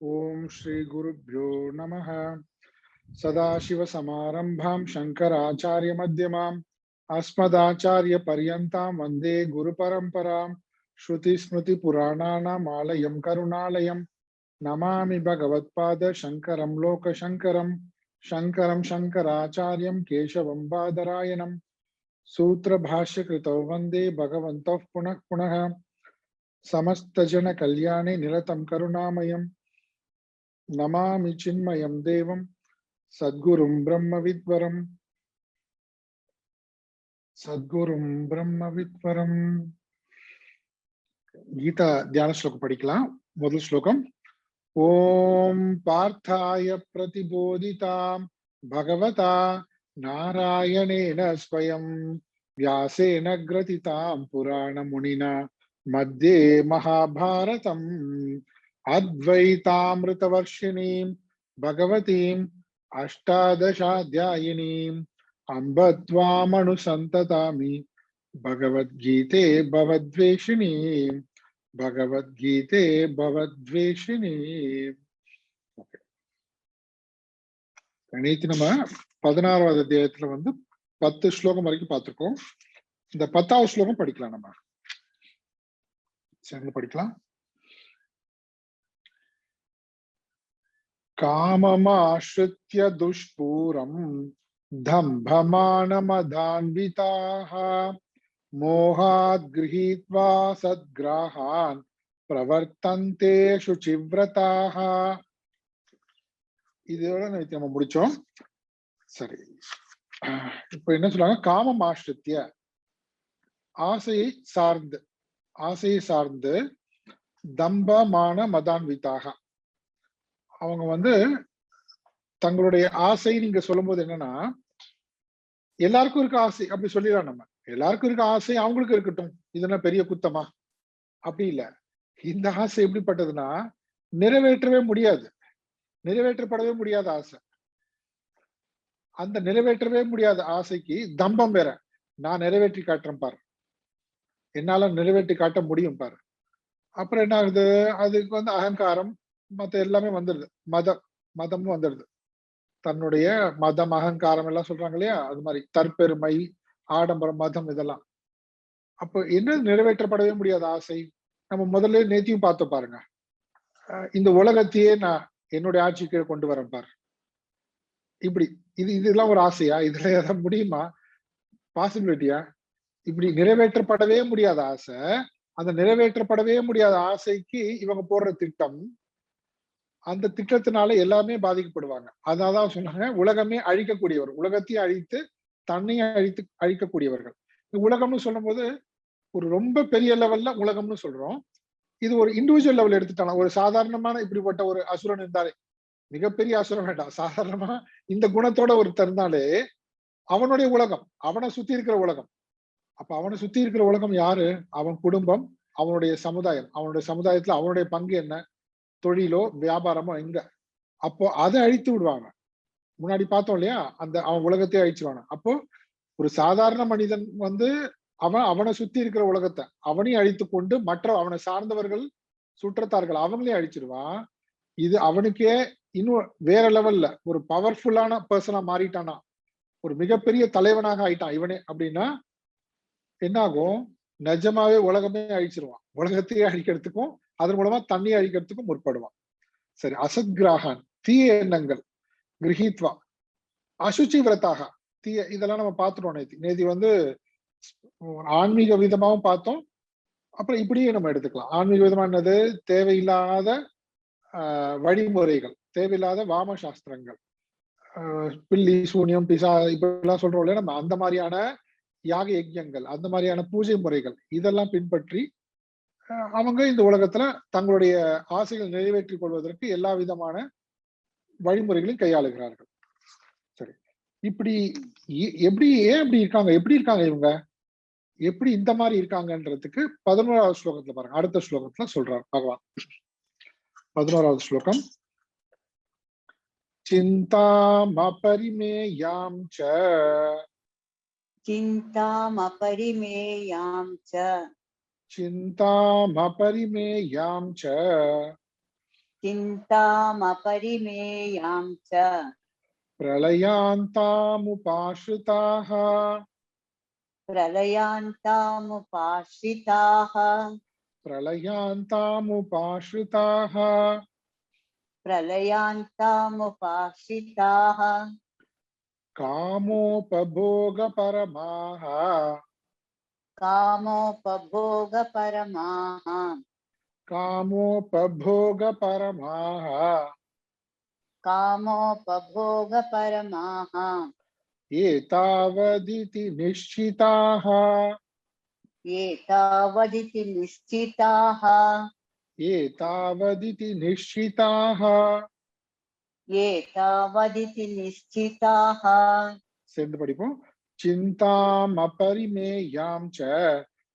ओम श्री गुरुभ्यो नमः। सदाशिवसमारंभां शंकराचार्यमध्यमाम् अस्मदाचार्यपर्यन्तां वन्दे गुरुपरम्परां। श्रुतिस्मृतिपुराणानाम् आलयं करुणालयं नमामि भगवत्पाद शंकरं लोकशंकरं। शंकरं शंकराचार्यं केशवं बादरायणं सूत्रभाष्यकृतौ वन्दे भगवन्तः पुनः पुनः। समस्तजनकल्याणे निरतं करुणामयं नमामि चिन्मयं देवं सद्गुरुं ब्रह्मविद्वरम्। गीता ध्यान श्लोक படிக்கலாம். முதல் ஸ்லோகம். ஓம் பார்த்தாய பிரதிபோதிதாம் பகவதா நாராயணேன ஸ்வயம் व्यासेन ग्रथितां पुराणमुनिना मध्ये महाभारतम् अद्वैतामृतवर्षिणीं भगवतीम् अष्टादशाध्यायिनीम् अम्ब त्वामनुसन्ततामि भगवद्गीते भवद्वेषिणीम् भगवद्गीते भवद्वेषिणीम्. நேத்து நம்ம 16வது அத்தியாயத்துல 10 ஸ்லோகம் வரைக்கும் பார்த்திருக்கோம். இந்த 10வது ஸ்லோகம் படிக்கலாம். நம்ம சேர்ந்து படிக்கலாம். காமமாஸ்ருத்ய துஷ்பூரம் தம்பமானமதான்விதாः மோகாத் கிரஹீத்வா சத்கிராஹான் பிரவர்த்தந்தே சுசிவ்ரதாः. இதோட நம்ம முடிச்சோம். சரி, இப்ப என்ன சொல்றாங்க? காமம் ஆஸ்ரித்ய, ஆசையை சார்ந்து தம்பமான மதான்விதாக, அவங்க தங்களுடைய ஆசை நீங்க சொல்லும் போது என்னன்னா, எல்லாருக்கும் இருக்க ஆசை அப்படி சொல்லிடலாம். நம்ம எல்லாருக்கும் இருக்க ஆசை அவங்களுக்கு இருக்கட்டும், இது என்ன பெரிய குத்தமா? அப்படி இல்ல. இந்த ஆசை எப்படிப்பட்டதுன்னா, நிறைவேற்றப்படவே முடியாத ஆசை. அந்த நிறைவேற்றவே முடியாத ஆசைக்கு தம்பம் வேற. நான் நிறைவேற்றி காட்டுறேன் பாரு, என்னால நிறைவேற்றி காட்ட முடியும் பாரு. அப்புறம் என்ன ஆகுது? அதுக்கு அகங்காரம் மத்த எல்லாமே வந்துடுது. மதமும் வந்துடுது. தன்னுடைய மதம் அகங்காரம் எல்லாம் சொல்றாங்க இல்லையா, அது மாதிரி தற்பெருமை, ஆடம்பரம், மதம் இதெல்லாம். அப்போ என்ன நிறைவேற்றப்படவே முடியாத ஆசை? நம்ம முதல்ல நேத்தியும் பார்த்தோம் பாருங்க. இந்த உலகத்தையே நான் என்னுடைய ஆட்சிக்கு கொண்டு வரேன் பாரு. இப்படி இதெல்லாம் ஒரு ஆசையா? இதுல ஏதாவது முடியுமா? பாசிபிலிட்டியா? இப்படி நிறைவேற்றப்படவே முடியாத ஆசை. அந்த நிறைவேற்றப்படவே முடியாத ஆசைக்கு இவங்க போடுற திட்டம், அந்த திட்டத்தினால எல்லாமே பாதிக்கப்படுவாங்க. அதனாலதான் சொன்னாங்க, உலகமே அழிக்கக்கூடியவர், உலகத்தையும் அழித்து தன்னையும் அழிக்கக்கூடியவர்கள். உலகம்னு சொல்லும் போது ஒரு ரொம்ப பெரிய லெவல்ல உலகம்னு சொல்றோம். இது ஒரு இண்டிவிஜுவல் லெவல் எடுத்துட்டாங்க. ஒரு சாதாரணமான இப்படிப்பட்ட ஒரு அசுரன் இருந்தாலே, மிகப்பெரிய அசுரம் வேண்டாம், சாதாரணமா இந்த குணத்தோட ஒருத்தர் இருந்தாலே அவனுடைய உலகம், அவனை சுத்தி இருக்கிற உலகம். அப்ப அவனை சுத்தி இருக்கிற உலகம் யாரு? அவன் குடும்பம், அவனுடைய சமுதாயம். அவனுடைய சமுதாயத்துல அவனுடைய பங்கு என்ன? தொழிலோ வியாபாரமோ எங்க? அப்போ அதை அழித்து விடுவாங்க. முன்னாடி பார்த்தோம் இல்லையா, அந்த அவன் உலகத்தையே அழிச்சுவாங்க. அப்போ ஒரு சாதாரண மனிதன் அவனை சுத்தி இருக்கிற உலகத்தை அவனையும் அழித்து கொண்டு மற்ற அவனை சார்ந்தவர்கள், சுற்றத்தார்கள் அவங்களையும் அழிச்சிருவான். இது அவனுக்கே இன்னும் வேற லெவல்ல ஒரு பவர்ஃபுல்லான பர்சனா மாறிட்டானா, ஒரு மிகப்பெரிய தலைவனாக ஆயிட்டான் இவனே அப்படின்னா என்ன ஆகும்? நிஜமாவே உலகமே அழிச்சிருவான். உலகத்தையே அழிக்கிறதுக்கும் அதன் மூலமா தண்ணியை அழிக்கிறதுக்கும் முற்படுவான். சரி, அசத்கிராகன், தீய எண்ணங்கள், கிரஹீத்வா அசுச்சி விரதாக, தீய இதெல்லாம் நம்ம பார்த்துட்டோம் நேத்தி ஆன்மீக விதமாவும் பார்த்தோம். அப்புறம் இப்படியே நம்ம எடுத்துக்கலாம். ஆன்மீக விதமா என்னது? தேவையில்லாத வழிமுறைகள், தேவையில்லாத வாம சாஸ்திரங்கள், பில்லி சூனியம் பிசா இப்படிலாம் சொல்றோம் இல்லையா, நம்ம அந்த மாதிரியான யாக யஜ்யங்கள், அந்த மாதிரியான பூஜை முறைகள் இதெல்லாம் பின்பற்றி அவங்க இந்த உலகத்துல தங்களுடைய ஆசைகள் நிறைவேற்றிக் கொள்வதற்கு எல்லா விதமான வழிமுறைகளையும் கையாளுகிறார்கள். சரி, இப்படி ஏன் எப்படி இருக்காங்க இவங்க? எப்படி இந்த மாதிரி இருக்காங்கன்றதுக்கு 11வது ஸ்லோகத்துல பாருங்க. அடுத்த ஸ்லோகத்துல சொல்றார் பகவான். 11வது ஸ்லோகம். சிந்தாமபரிமேயாம் ச चिन्तामपरिमेयां च चिन्तामपरिमेयां च प्रलयान्तामुपाश्रिताः प्रलयान्तामुपाश्रिताः प्रलयान्तामुपाश्रिताः प्रलयान्तामुपाश्रिताः कामोपभोगपरमाः कामोपभोगपरमाः कामोपभोगपरमाः कामोपभोगपरमाः एतावदिति निश्चिताः एतावदिति निश्चिताः एतावदिति निश्चिताः एतावदिति निश्चिताः சேர்ந்து படிப்போம் चिन्तामपरिमेयां च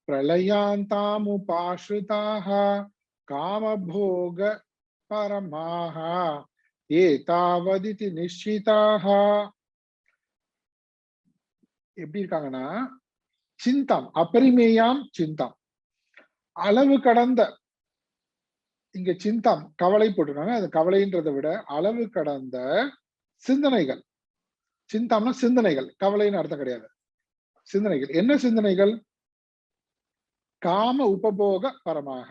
प्रलयान्तामुपाश्रिताः कामभोग परमाः एतावदिति निश्चिताः எப்படி இருக்காங்கன்னா சிந்தாம் அபரிமேயாம் சிந்தாம் அளவு கடந்த இங்க சிந்தாம் கவலை போட்டிருக்காங்க அது கவலைன்றதை விட அளவு கடந்த சிந்தனைகள் சிந்தாம்னா சிந்தனைகள் கவலைன்னு அர்த்தம் கிடையாது சிந்தனைகள் என்ன சிந்தனைகள் காம உபபோக பரமாக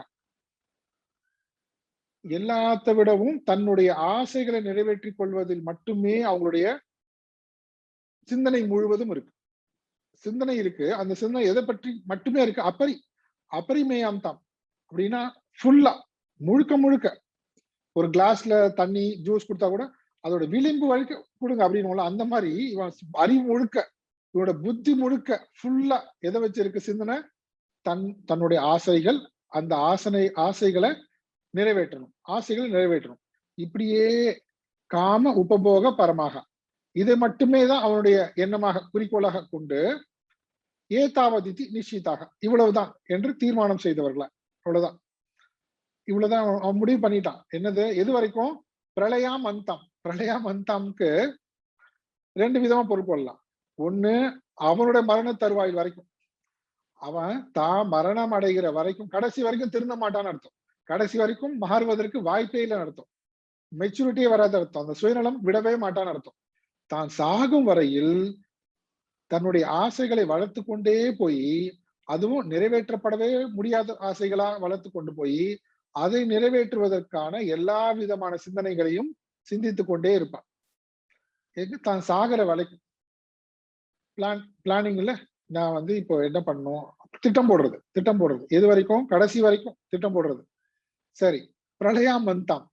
எல்லாத்த விடவும் தன்னுடைய ஆசைகளை நிறைவேற்றிக் கொள்வதில் மட்டுமே அவங்களுடைய சிந்தனை முழுவதும் இருக்கு சிந்தனை இருக்கு அந்த சிந்தனை எதை பற்றி மட்டுமே இருக்கு அபரிமேயாம் தாம் அப்படின்னா ஃபுல்லா முழுக்க முழுக்க ஒரு கிளாஸ்ல தண்ணி ஜூஸ் கொடுத்தா கூட அதோட விளிம்பு வரைக்கும் கொடுங்க அப்படின்னு அந்த மாதிரி இவன் அறிவு முழுக்க இவனோட புத்தி முழுக்க ஃபுல்லா எதை வச்சிருக்கு சிந்தனை தன்னுடைய ஆசைகள் அந்த ஆசைகளை நிறைவேற்றணும் இப்படியே காம உபபோக பரமாக இதை மட்டுமே தான் அவனுடைய எண்ணமாக குறிக்கோளாக கொண்டு ஏதாவதித்தி நிச்சயித்தாக இவ்வளவுதான் என்று தீர்மானம் செய்தவர்களா அவ்வளவுதான் இவ்வளவுதான் அவன் முடிவு பண்ணிட்டான் என்னது எது வரைக்கும் பிரளயாமந்தாம்க்கு ரெண்டு விதமா பொறுப்பு கொள்ளலாம் ஒண்ணு அவனுடைய மரண தருவாயில் வரைக்கும் அவன் தான் மரணம் அடைகிற வரைக்கும் கடைசி வரைக்கும் திருந்த மாட்டான்னு அர்த்தம் கடைசி வரைக்கும் மாறுவதற்கு வாய்ப்பே இல்லைன்னு அர்த்தம் மெச்சூரிட்டியே வராத அர்த்தம் அந்த சுயநலம் விடவே மாட்டான்னு அர்த்தம் தான் சாகும் வரையில் தன்னுடைய ஆசைகளை வளர்த்து கொண்டே போய் அதுவும் நிறைவேற்றப்படவே முடியாத ஆசைகளா வளர்த்து கொண்டு போய் அதை நிறைவேற்றுவதற்கான எல்லா விதமான சிந்தனைகளையும் சிந்தித்து கொண்டே இருப்பான் தான் சாகிற வரைக்கும் பிளானிங்ல நான் இப்போ என்ன பண்ணும் திட்டம் போடுறது எது வரைக்கும் கடைசி வரைக்கும் திட்டம் போடுறது சரி பிரளயாமந்தாம்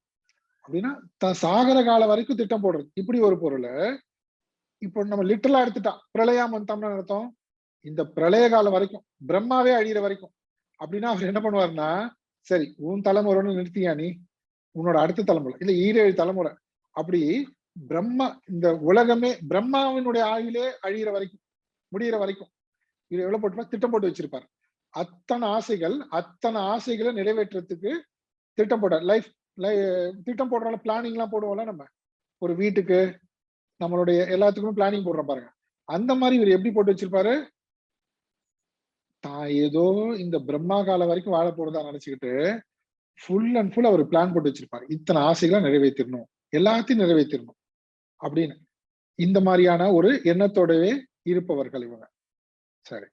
அப்படின்னா தான் சாகர காலம் வரைக்கும் திட்டம் போடுறது இப்படி ஒரு பொருள் இப்போ நம்ம லிட்டரலா எடுத்துட்டா பிரளயாமந்தாம்னு அர்த்தம் இந்த பிரளய காலம் வரைக்கும் பிரம்மாவே அழியிற வரைக்கும் அப்படின்னா அவர் என்ன பண்ணுவாருன்னா சரி உன் தலைமுறைன்னு நிறுத்தியா நீ உன்னோட அடுத்த தலைமுறை இல்ல 7 தலைமுறை அப்படி பிரம்மா இந்த உலகமே பிரம்மாவினுடைய ஆயுளே அழியிற வரைக்கும் முடிகிற வரைக்கும் இது எவ்வளவு போட்டு திட்டம் போட்டு வச்சிருப்பாரு அத்தனை ஆசைகளை நிறைவேற்றத்துக்கு திட்டம் போட்டார் திட்டம் போடுறோம்ல பிளானிங் எல்லாம் போடுவோம்ல நம்ம ஒரு வீட்டுக்கு நம்மளுடைய எல்லாத்துக்குமே பிளானிங் போடுறோம் பாருங்க அந்த மாதிரி இவர் எப்படி போட்டு வச்சிருப்பாரு தான் ஏதோ இந்த பிரம்மா காலம் வரைக்கும் வாழ போறதா நினைச்சுக்கிட்டு ஃபுல் அண்ட் ஃபுல் அவர் பிளான் போட்டு வச்சிருப்பாரு இத்தனை ஆசைகளை நிறைவேற்றிடணும் எல்லாத்தையும் நிறைவேற்றிடணும் அப்படின்னு இந்த மாதிரியான ஒரு எண்ணத்தோடவே இருப்பவர்கள் இவங்க சரி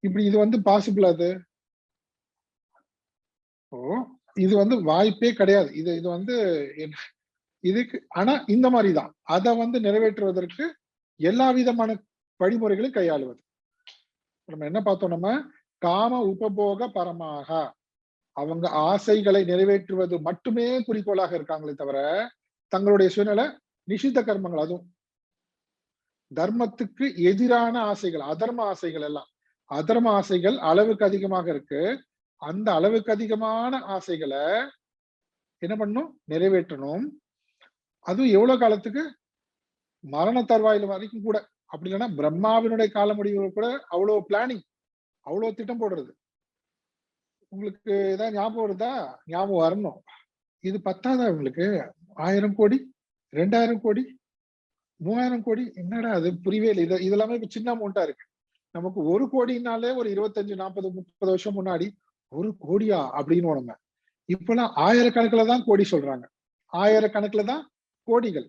இப்படி இது பாசிபிள் அது இது வாய்ப்பே கிடையாது இது இதுக்கு ஆனா இந்த மாதிரிதான் அதை நிறைவேற்றுவதற்கு எல்லா விதமான வழிமுறைகளையும் கையாளுவது நம்ம என்ன பார்த்தோம் நம்ம காம உபபோக பரமாக அவங்க ஆசைகளை நிறைவேற்றுவது மட்டுமே குறிக்கோளாக இருக்காங்களே தவிர தங்களுடைய சுயநல நிஷித்த கர்மங்கள் அதுவும் தர்மத்துக்கு எதிரான ஆசைகள் அதர்ம ஆசைகள் அளவுக்கு அதிகமாக இருக்கு அந்த அளவுக்கு அதிகமான ஆசைகளை என்ன பண்ணும் நிறைவேற்றணும் அதுவும் எவ்வளவு காலத்துக்கு மரண தருவாயில் வரைக்கும் கூட அப்படி இல்லைன்னா பிரம்மாவினுடைய கால முடிவு கூட அவ்வளவு பிளானிங் அவ்வளவு திட்டம் போடுறது உங்களுக்கு ஏதாவது ஞாபகம் வருதா ஞாபகம் வரணும் இது பத்தாதா உங்களுக்கு 1000 கோடி 2000 கோடி 3000 கோடி என்னடா அது புரியவே இல்லை இதெல்லாமே சின்ன அமௌண்டா இருக்கு நமக்கு 1 கோடினாலே ஒரு 25 40 30 வருஷம் முன்னாடி 1 கோடியா அப்படின்னு நம்ம இப்பெல்லாம் ஆயிரக்கணக்கில் தான் கோடி சொல்றாங்க ஆயிரக்கணக்கில் தான் கோடிகள்.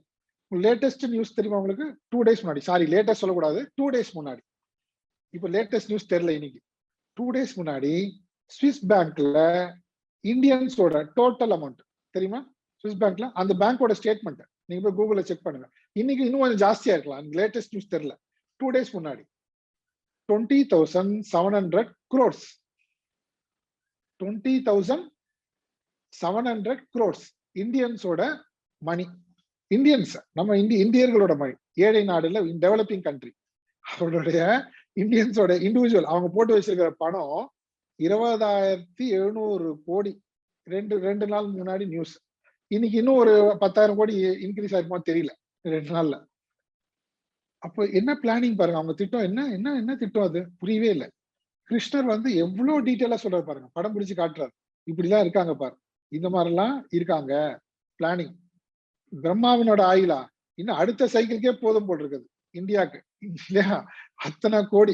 லேட்டஸ்ட் நியூஸ் தெரியுமா உங்களுக்கு? 2 days முன்னாடி, சாரி லேட்டஸ்ட் சொல்லக்கூடாது, 2 days முன்னாடி. இப்போ லேட்டஸ்ட் நியூஸ் தெரியல இன்னைக்கு. 2 days முன்னாடி ஸ்விஸ் பேங்க்ல இந்தியன்ஸோட டோட்டல் அமௌண்ட் தெரியுமா? ஸ்விஸ் பேங்க்ல அந்த பேங்கோட ஸ்டேட்மெண்ட் நீங்க போய் கூகுள்ல செக் பண்ணுங்க. இன்னைக்கு இன்னும் கொஞ்சம் ஜாஸ்தியா இருக்கலாம், லேட்டஸ்ட் நியூஸ் தெரியல. 2 days முன்னாடி 20,700 crores. 20,700 crores இந்தியன்ஸோட மணி. இந்தியன்ஸ் நம்ம இந்தியர்களோட மணி. ஏழை நாடுல டெவலப்பிங் கண்ட்ரி அவருடைய இந்தியன்ஸோட இண்டிவிஜுவல் அவங்க போட்டு வச்சிருக்கிற பணம் 20,700 கோடி. ரெண்டு நாள் முன்னாடி நியூஸ். இன்னைக்கு இன்னும் ஒரு 10,000 கோடி இன்க்ரீஸ் ஆயிருக்குமா தெரியல 2 நாள்ல. அப்போ என்ன பிளானிங் பாருங்க, அவங்க திட்டம் என்ன என்ன என்ன திட்டம் அது புரியவே இல்லை. கிருஷ்ணர் வந்து எவ்வளவு டீட்டெயிலா சொல்றாரு பாருங்க, படம் பிடிச்சு காட்டுறாரு. இப்படிலாம் இருக்காங்க பாரு, இந்த மாதிரிலாம் இருக்காங்க பிளானிங். பிரம்மாவினோட ஆயிலா இன்னும் அடுத்த சைக்கிள்கே போதும் போல் இருக்குது இந்தியாவுக்கு இல்லையா? அத்தனை கோடி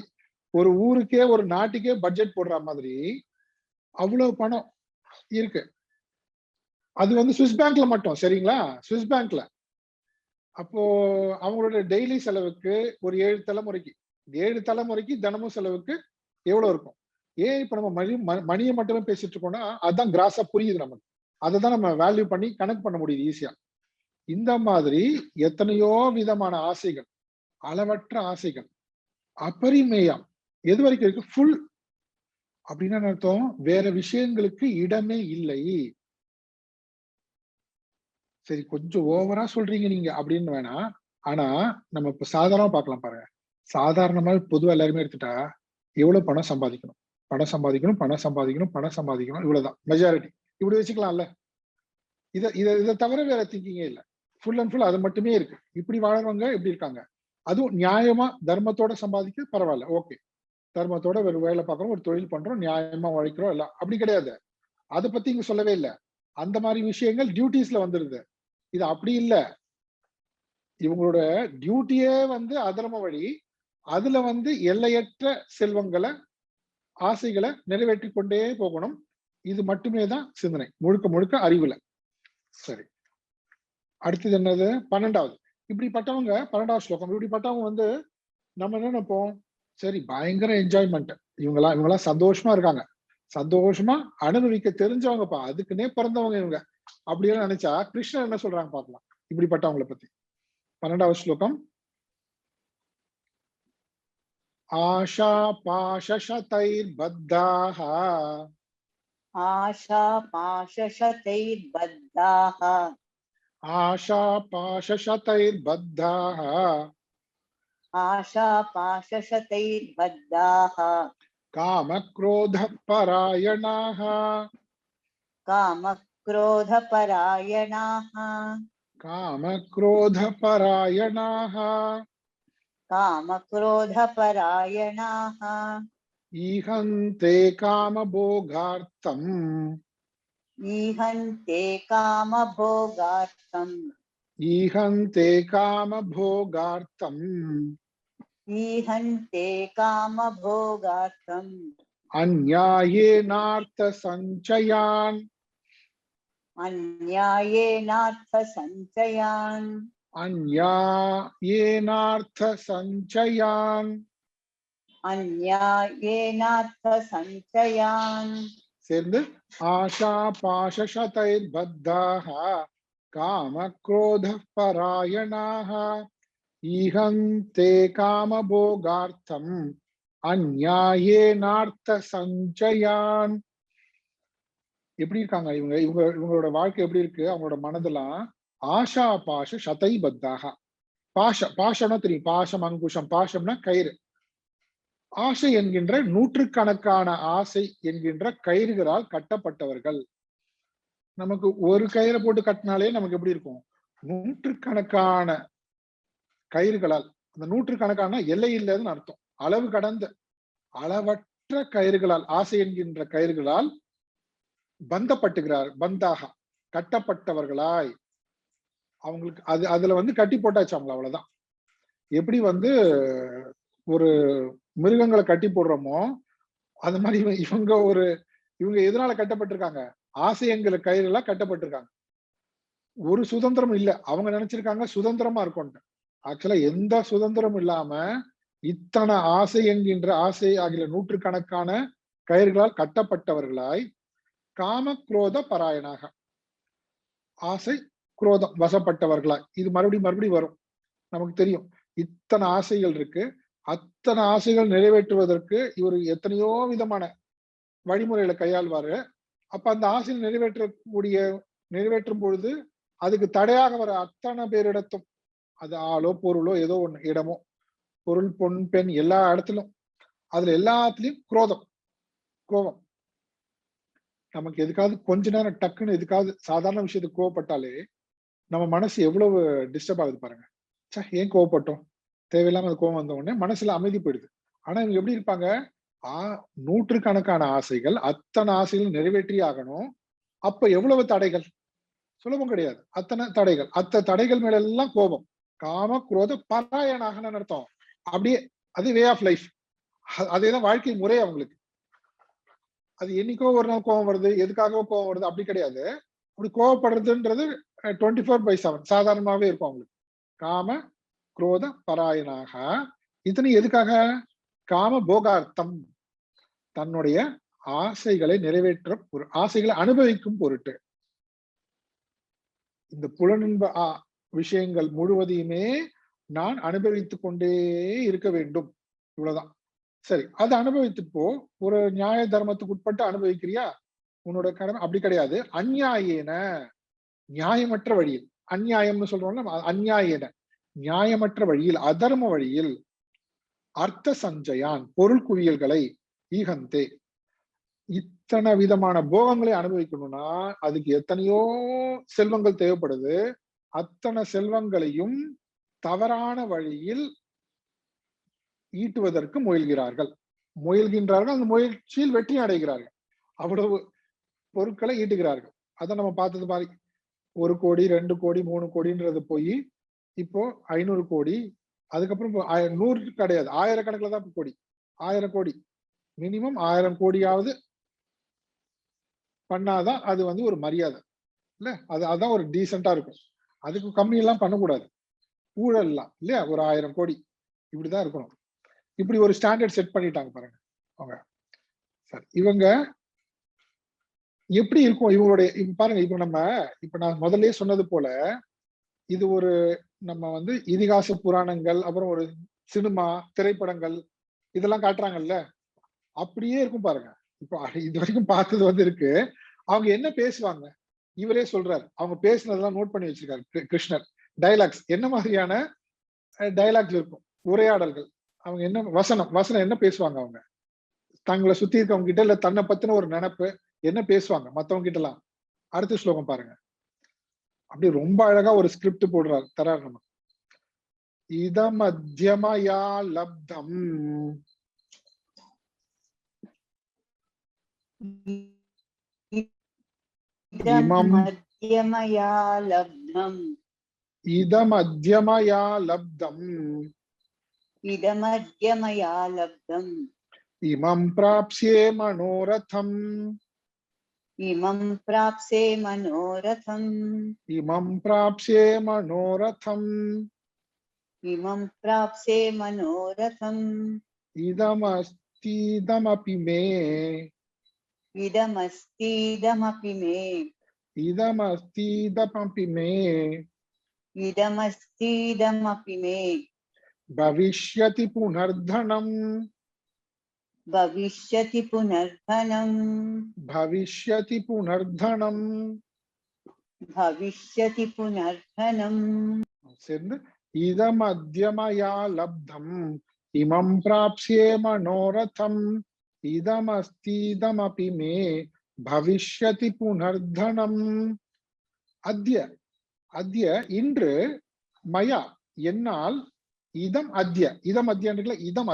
ஒரு ஊருக்கே ஒரு நாட்டுக்கே பட்ஜெட் போடுற மாதிரி அவ்வளவு பணம் இருக்கு. அது வந்து சுவிஸ் பேங்க்ல மட்டும், சரிங்களா? சுவிஸ் பேங்க்ல. அப்போ அவங்களோட டெய்லி செலவுக்கு ஒரு 7 தலைமுறைக்கு தினமும் செலவுக்கு எவ்வளவு இருக்கும்? ஏன் இப்ப நம்ம மணியை மட்டுமே பேசிட்டு இருக்கோம்னா அதுதான் கிராஸா புரியுது நமக்கு. அதை தான் நம்ம வேல்யூ பண்ணி கனெக்ட் பண்ண முடியுது ஈஸியா. இந்த மாதிரி எத்தனையோ விதமான ஆசைகள், அளவற்ற ஆசைகள், அபரிமேயம். எது வரைக்கும் இருக்கு? ஃபுல். அப்படின்னா அர்த்தம் வேற விஷயங்களுக்கு இடமே இல்லை. சரி கொஞ்சம் ஓவரா சொல்றீங்க நீங்க அப்படின்னு வேணா. ஆனா நம்ம இப்ப சாதாரணமா பார்க்கலாம் பாருங்க. சாதாரணமா பொதுவா எல்லாருமே எடுத்துட்டா எவ்வளவு பணம் சம்பாதிக்கணும், பணம் சம்பாதிக்கணும், பணம் சம்பாதிக்கணும், பணம் சம்பாதிக்கணும், இவ்வளவுதான் மெஜாரிட்டி. இப்படி வச்சுக்கலாம்ல. இதை தவிர வேற திங்கிங்கே இல்லை. ஃபுல் அண்ட் ஃபுல் அது மட்டுமே இருக்கு. இப்படி வாழறவங்க எப்படி இருக்காங்க? அதுவும் நியாயமா தர்மத்தோட சம்பாதிக்க பரவாயில்ல, ஓகே. தர்மத்தோட ஒரு வேலை பார்க்கறோம், ஒரு தொழில் பண்றோம், நியாயமா உழைக்கிறோம், எல்லாம் அப்படி கிடையாது. அதை பத்தி இங்க சொல்லவே இல்லை. அந்த மாதிரி விஷயங்கள் டியூட்டிஸ்ல வந்துருது. இது அப்படி இல்லை. இவங்களோட டியூட்டியே வந்து அதர்ம வழி. அதுல வந்து எல்லையற்ற செல்வங்களை, ஆசைகளை நிறைவேற்றி கொண்டே போகணும். இது மட்டுமே தான் சிந்தனை, முழுக்க முழுக்க அறிவுல. சரி, அடுத்தது என்னது? 12வது. இப்படிப்பட்டவங்க 12வது ஸ்லோகம். இப்படிப்பட்டவங்க வந்து நம்ம என்ன நினைப்போம்? சரி பயங்கர என்ஜாய்மெண்ட், இவங்கெல்லாம் சந்தோஷமா இருக்காங்க, சந்தோஷமா அனுபவிக்க தெரிஞ்சவங்கப்பா, அதுக்குன்னே பிறந்தவங்க இவங்க அப்படியெல்லாம் நினைச்சா கிருஷ்ணர் என்ன சொல்றாங்க பார்க்கலாம் இப்படிப்பட்டவங்களை பத்தி. 12வது ஸ்லோகம். ஆஷா பாஷசதைர்பத்தாஹ ஆஷா பாஷசதைர்பத்தாஹ ஆஷா பாஷசதைர்பத்தாஹ ஆஷா பாஷசதைர்பத்தாஹ காமக்ரோதபராயணாஹ காமக்ரோதபராயணாஹ காமக்ரோதபராயணாஹ காமக்ரோதபராயணாஹ ஈஹந்தே காமபோகார்த்தம் ஈஹந்தே காமபோகார்த்தம் ஈஹந்தே காமபோகார்த்தம் ஈஹந்தே காமபோகார்த்தம் அந்யாயேனார்த்த சஞ்சயான் அந்யாயேனார்த்த சஞ்சயான் அந்யாயேனார்த்த சஞ்சயான் அந்யாயேனார்த்த சஞ்சயான். சேர்ந்து ஆஷா பாஷசதைர்பத்தாஹ காமக்ரோதபராயணாஹ ஈஹந்தே காமபோகார்த்தம் அந்யாயேனார்த்த சஞ்சயான். எப்படி இருக்காங்க இவங்களோட வாழ்க்கை எப்படி இருக்கு? அவங்களோட மனதெல்லாம் ஆஷா பாஷ சதைபத்தாக. பாஷம்னா தெரியும், பாஷம் அங்குஷம். பாஷம்னா கயிறு. ஆசை என்கின்ற நூற்றுக்கணக்கான ஆசை என்கின்ற கயிறுகளால் கட்டப்பட்டவர்கள். நமக்கு ஒரு கயிறை போட்டு கட்டினாலே நமக்கு எப்படி இருக்கும்? நூற்றுக்கணக்கான கயிறுகளால். அந்த நூற்றுக்கணக்கான எல்லை இல்லைன்னு அர்த்தம். அளவு கடந்த அளவற்ற கயிறுகளால், ஆசை என்கின்ற கயிறுகளால் பந்தாக கட்டப்பட்டவர்களாய். அவங்களுக்கு அதுல வந்து கட்டி போட்டாச்சு அவங்கள, அவ்வளவுதான். எப்படி வந்து ஒரு மிருகங்களை கட்டி போடுறோமோ அது மாதிரி இவங்க எதனால கட்டப்பட்டிருக்காங்க? ஆசை என்கிற கயிறுலாம் கட்டப்பட்டிருக்காங்க. ஒரு சுதந்திரம் இல்ல. அவங்க நினைச்சிருக்காங்க சுதந்திரமா இருக்கும். ஆக்சுவலா எந்த சுதந்திரமும் இல்லாம இத்தனை ஆசை என்கின்ற ஆசை ஆகிய நூற்றுக்கணக்கான கயிர்களால் கட்டப்பட்டவர்களாய் காம குரோத பராயணாக, ஆசை குரோதம் வசப்பட்டவர்களாய். இது மறுபடியும் வரும். நமக்கு தெரியும் இத்தனை ஆசைகள் இருக்கு. அத்தனை ஆசைகள் நிறைவேற்றுவதற்கு இவர் எத்தனையோ விதமான வழிமுறைகளை கையாள்வாரு. அப்ப அந்த ஆசையை நிறைவேற்றும் பொழுது அதுக்கு தடையாக வர அத்தனை பேரிடத்தும், அது ஆளோ பொருளோ ஏதோ ஒண்ணு, இடமோ, பொருள் பொன் பெண் எல்லா இடத்திலும், அதுல எல்லாத்துலயும் கோபம். நமக்கு எதுக்காவது கொஞ்ச நேரம் டக்குன்னு எதுக்காவது சாதாரண விஷயத்துக்கு கோவப்பட்டாலே நம்ம மனசு எவ்வளவு டிஸ்டர்ப் ஆகுது பாருங்க. ஏன் கோவப்பட்டோம், தேவையில்லாம அது கோவம் வந்த உடனே மனசுல அமைதி போயிடுது. ஆனா இவங்க எப்படி இருப்பாங்க, நூற்றுக்கணக்கான ஆசைகள், அத்தனை ஆசைகள் நிறைவேற்றி ஆகணும். அப்ப எவ்வளவு தடைகள், சுலபம் கிடையாது. அத்தனை தடைகள் மேல எல்லாம் கோபம். காம குரோத பராயணாக அர்த்தம். அப்படியே அது வே ஆஃப் லைஃப், அதேதான் வாழ்க்கை முறை அவங்களுக்கு. அது என்னைக்கோ ஒரு நாள் கோபம் வருது, எதுக்காக கோபம் வருது அப்படி கிடையாது. அப்படி கோபப்படுறதுன்றது 24/7 சாதாரணமாவே இருக்கும் அவங்களுக்கு. காம குரோத பராயணாக. இத்தனை எதுக்காக, காம போகார்த்தம், தன்னுடைய ஆசைகளை ஆசைகளை அனுபவிக்கும் பொருட்டு. இந்த புலனின்ப விஷயங்கள் முழுவதையுமே நான் அனுபவித்துக் கொண்டே இருக்க வேண்டும், இவ்வளவுதான். சரி, அதை அனுபவித்துப்போ ஒரு நியாய தர்மத்துக்கு உட்பட்டு அனுபவிக்கிறியா, உன்னோட கடமை. அப்படி கிடையாது. அந்நியாயேன, நியாயமற்ற வழியில், அந்நியாயம்னு சொல்றோம்ல, அந்நியாயேன நியாயமற்ற வழியில், அதர்ம வழியில், அர்த்த சஞ்சயான் பொருள் குவியல்களை, ஈகந்தே இத்தனை விதமான போகங்களை அனுபவிக்கணும்னா அதுக்கு எத்தனையோ செல்வங்கள் தேவைப்படுது. அத்தனை செல்வங்களையும் தவறான வழியில் ஈட்டுவதற்கு முயல்கின்றார்கள். அந்த முயற்சியில் வெற்றி அடைகிறார்கள். அவ்வளவு பொருட்களை ஈட்டுகிறார்கள். அதை நம்ம பார்த்தது மாதிரி 1 கோடி 2 கோடி 3 கோடின்றது போய் இப்போ 500 கோடி, அதுக்கப்புறம் 100 கிடையாது, ஆயிரக்கணக்கில் தான் கோடி. 1000 கோடி மினிமம் 1000 கோடியாவது பண்ணாதான் அது ஒரு மரியாதை இல்ல. அதான் ஒரு டீசெண்டா இருக்கும். அதுக்கு கம்மி எல்லாம் பண்ணக்கூடாது, ஊழல்லாம் இல்லையா. ஒரு 1000 கோடி இப்படிதான் இருக்கணும். இப்படி ஒரு ஸ்டாண்டர்ட் செட் பண்ணிட்டாங்க பாருங்க அவங்க. சரி, இவங்க எப்படி இருக்கும் இவங்களுடைய பாருங்க. இப்ப நான் முதல்ல சொன்னது போல இது ஒரு நம்ம இதிகாச புராணங்கள், அப்புறம் ஒரு சினிமா திரைப்படங்கள் இதெல்லாம் காட்டுறாங்கல்ல, அப்படியே இருக்கும் பாருங்க. இப்போ இது வரைக்கும் பார்த்தது இருக்கு. அவங்க என்ன பேசுவாங்க இவரே சொல்றாரு. அவங்க பேசுனதெல்லாம் நோட் பண்ணி வச்சிருக்காரு கிருஷ்ணர். டைலாக்ஸ் என்ன மாதிரியான டைலாக்ஸ் இருக்கும், உரையாடல்கள். அவங்க என்ன வசனம் என்ன பேசுவாங்க, அவங்க தங்களை சுத்தி இருக்கவங்க கிட்ட, இல்ல தன்னை பத்தின ஒரு நினைப்பு என்ன பேசுவாங்க மத்தவங்க கிட்ட எல்லாம். அடுத்த ஸ்லோகம் பாருங்க. அப்படி ரொம்ப அழகா ஒரு ஸ்கிரிப்ட் தராரு நமக்கு. இத மத்தியமயா லப்தம் இதமத்யமயா லப்தம் இமம் பிராப்ஸ்யே மனோரதம் இதமஸ்தீதமபி மே பவிஷ்யதி புனர்தனம் சேர்ந்து இதமத்யமயா லப்தம் இமம் பிராப்ஸ்யே மனோரதம் இதமஸ்தீதமபி மே பவிஷ்யதி புனர்தனம். அத்ய இன்று, மயா என்னால், இதம் அத்யன்றதுல இதம்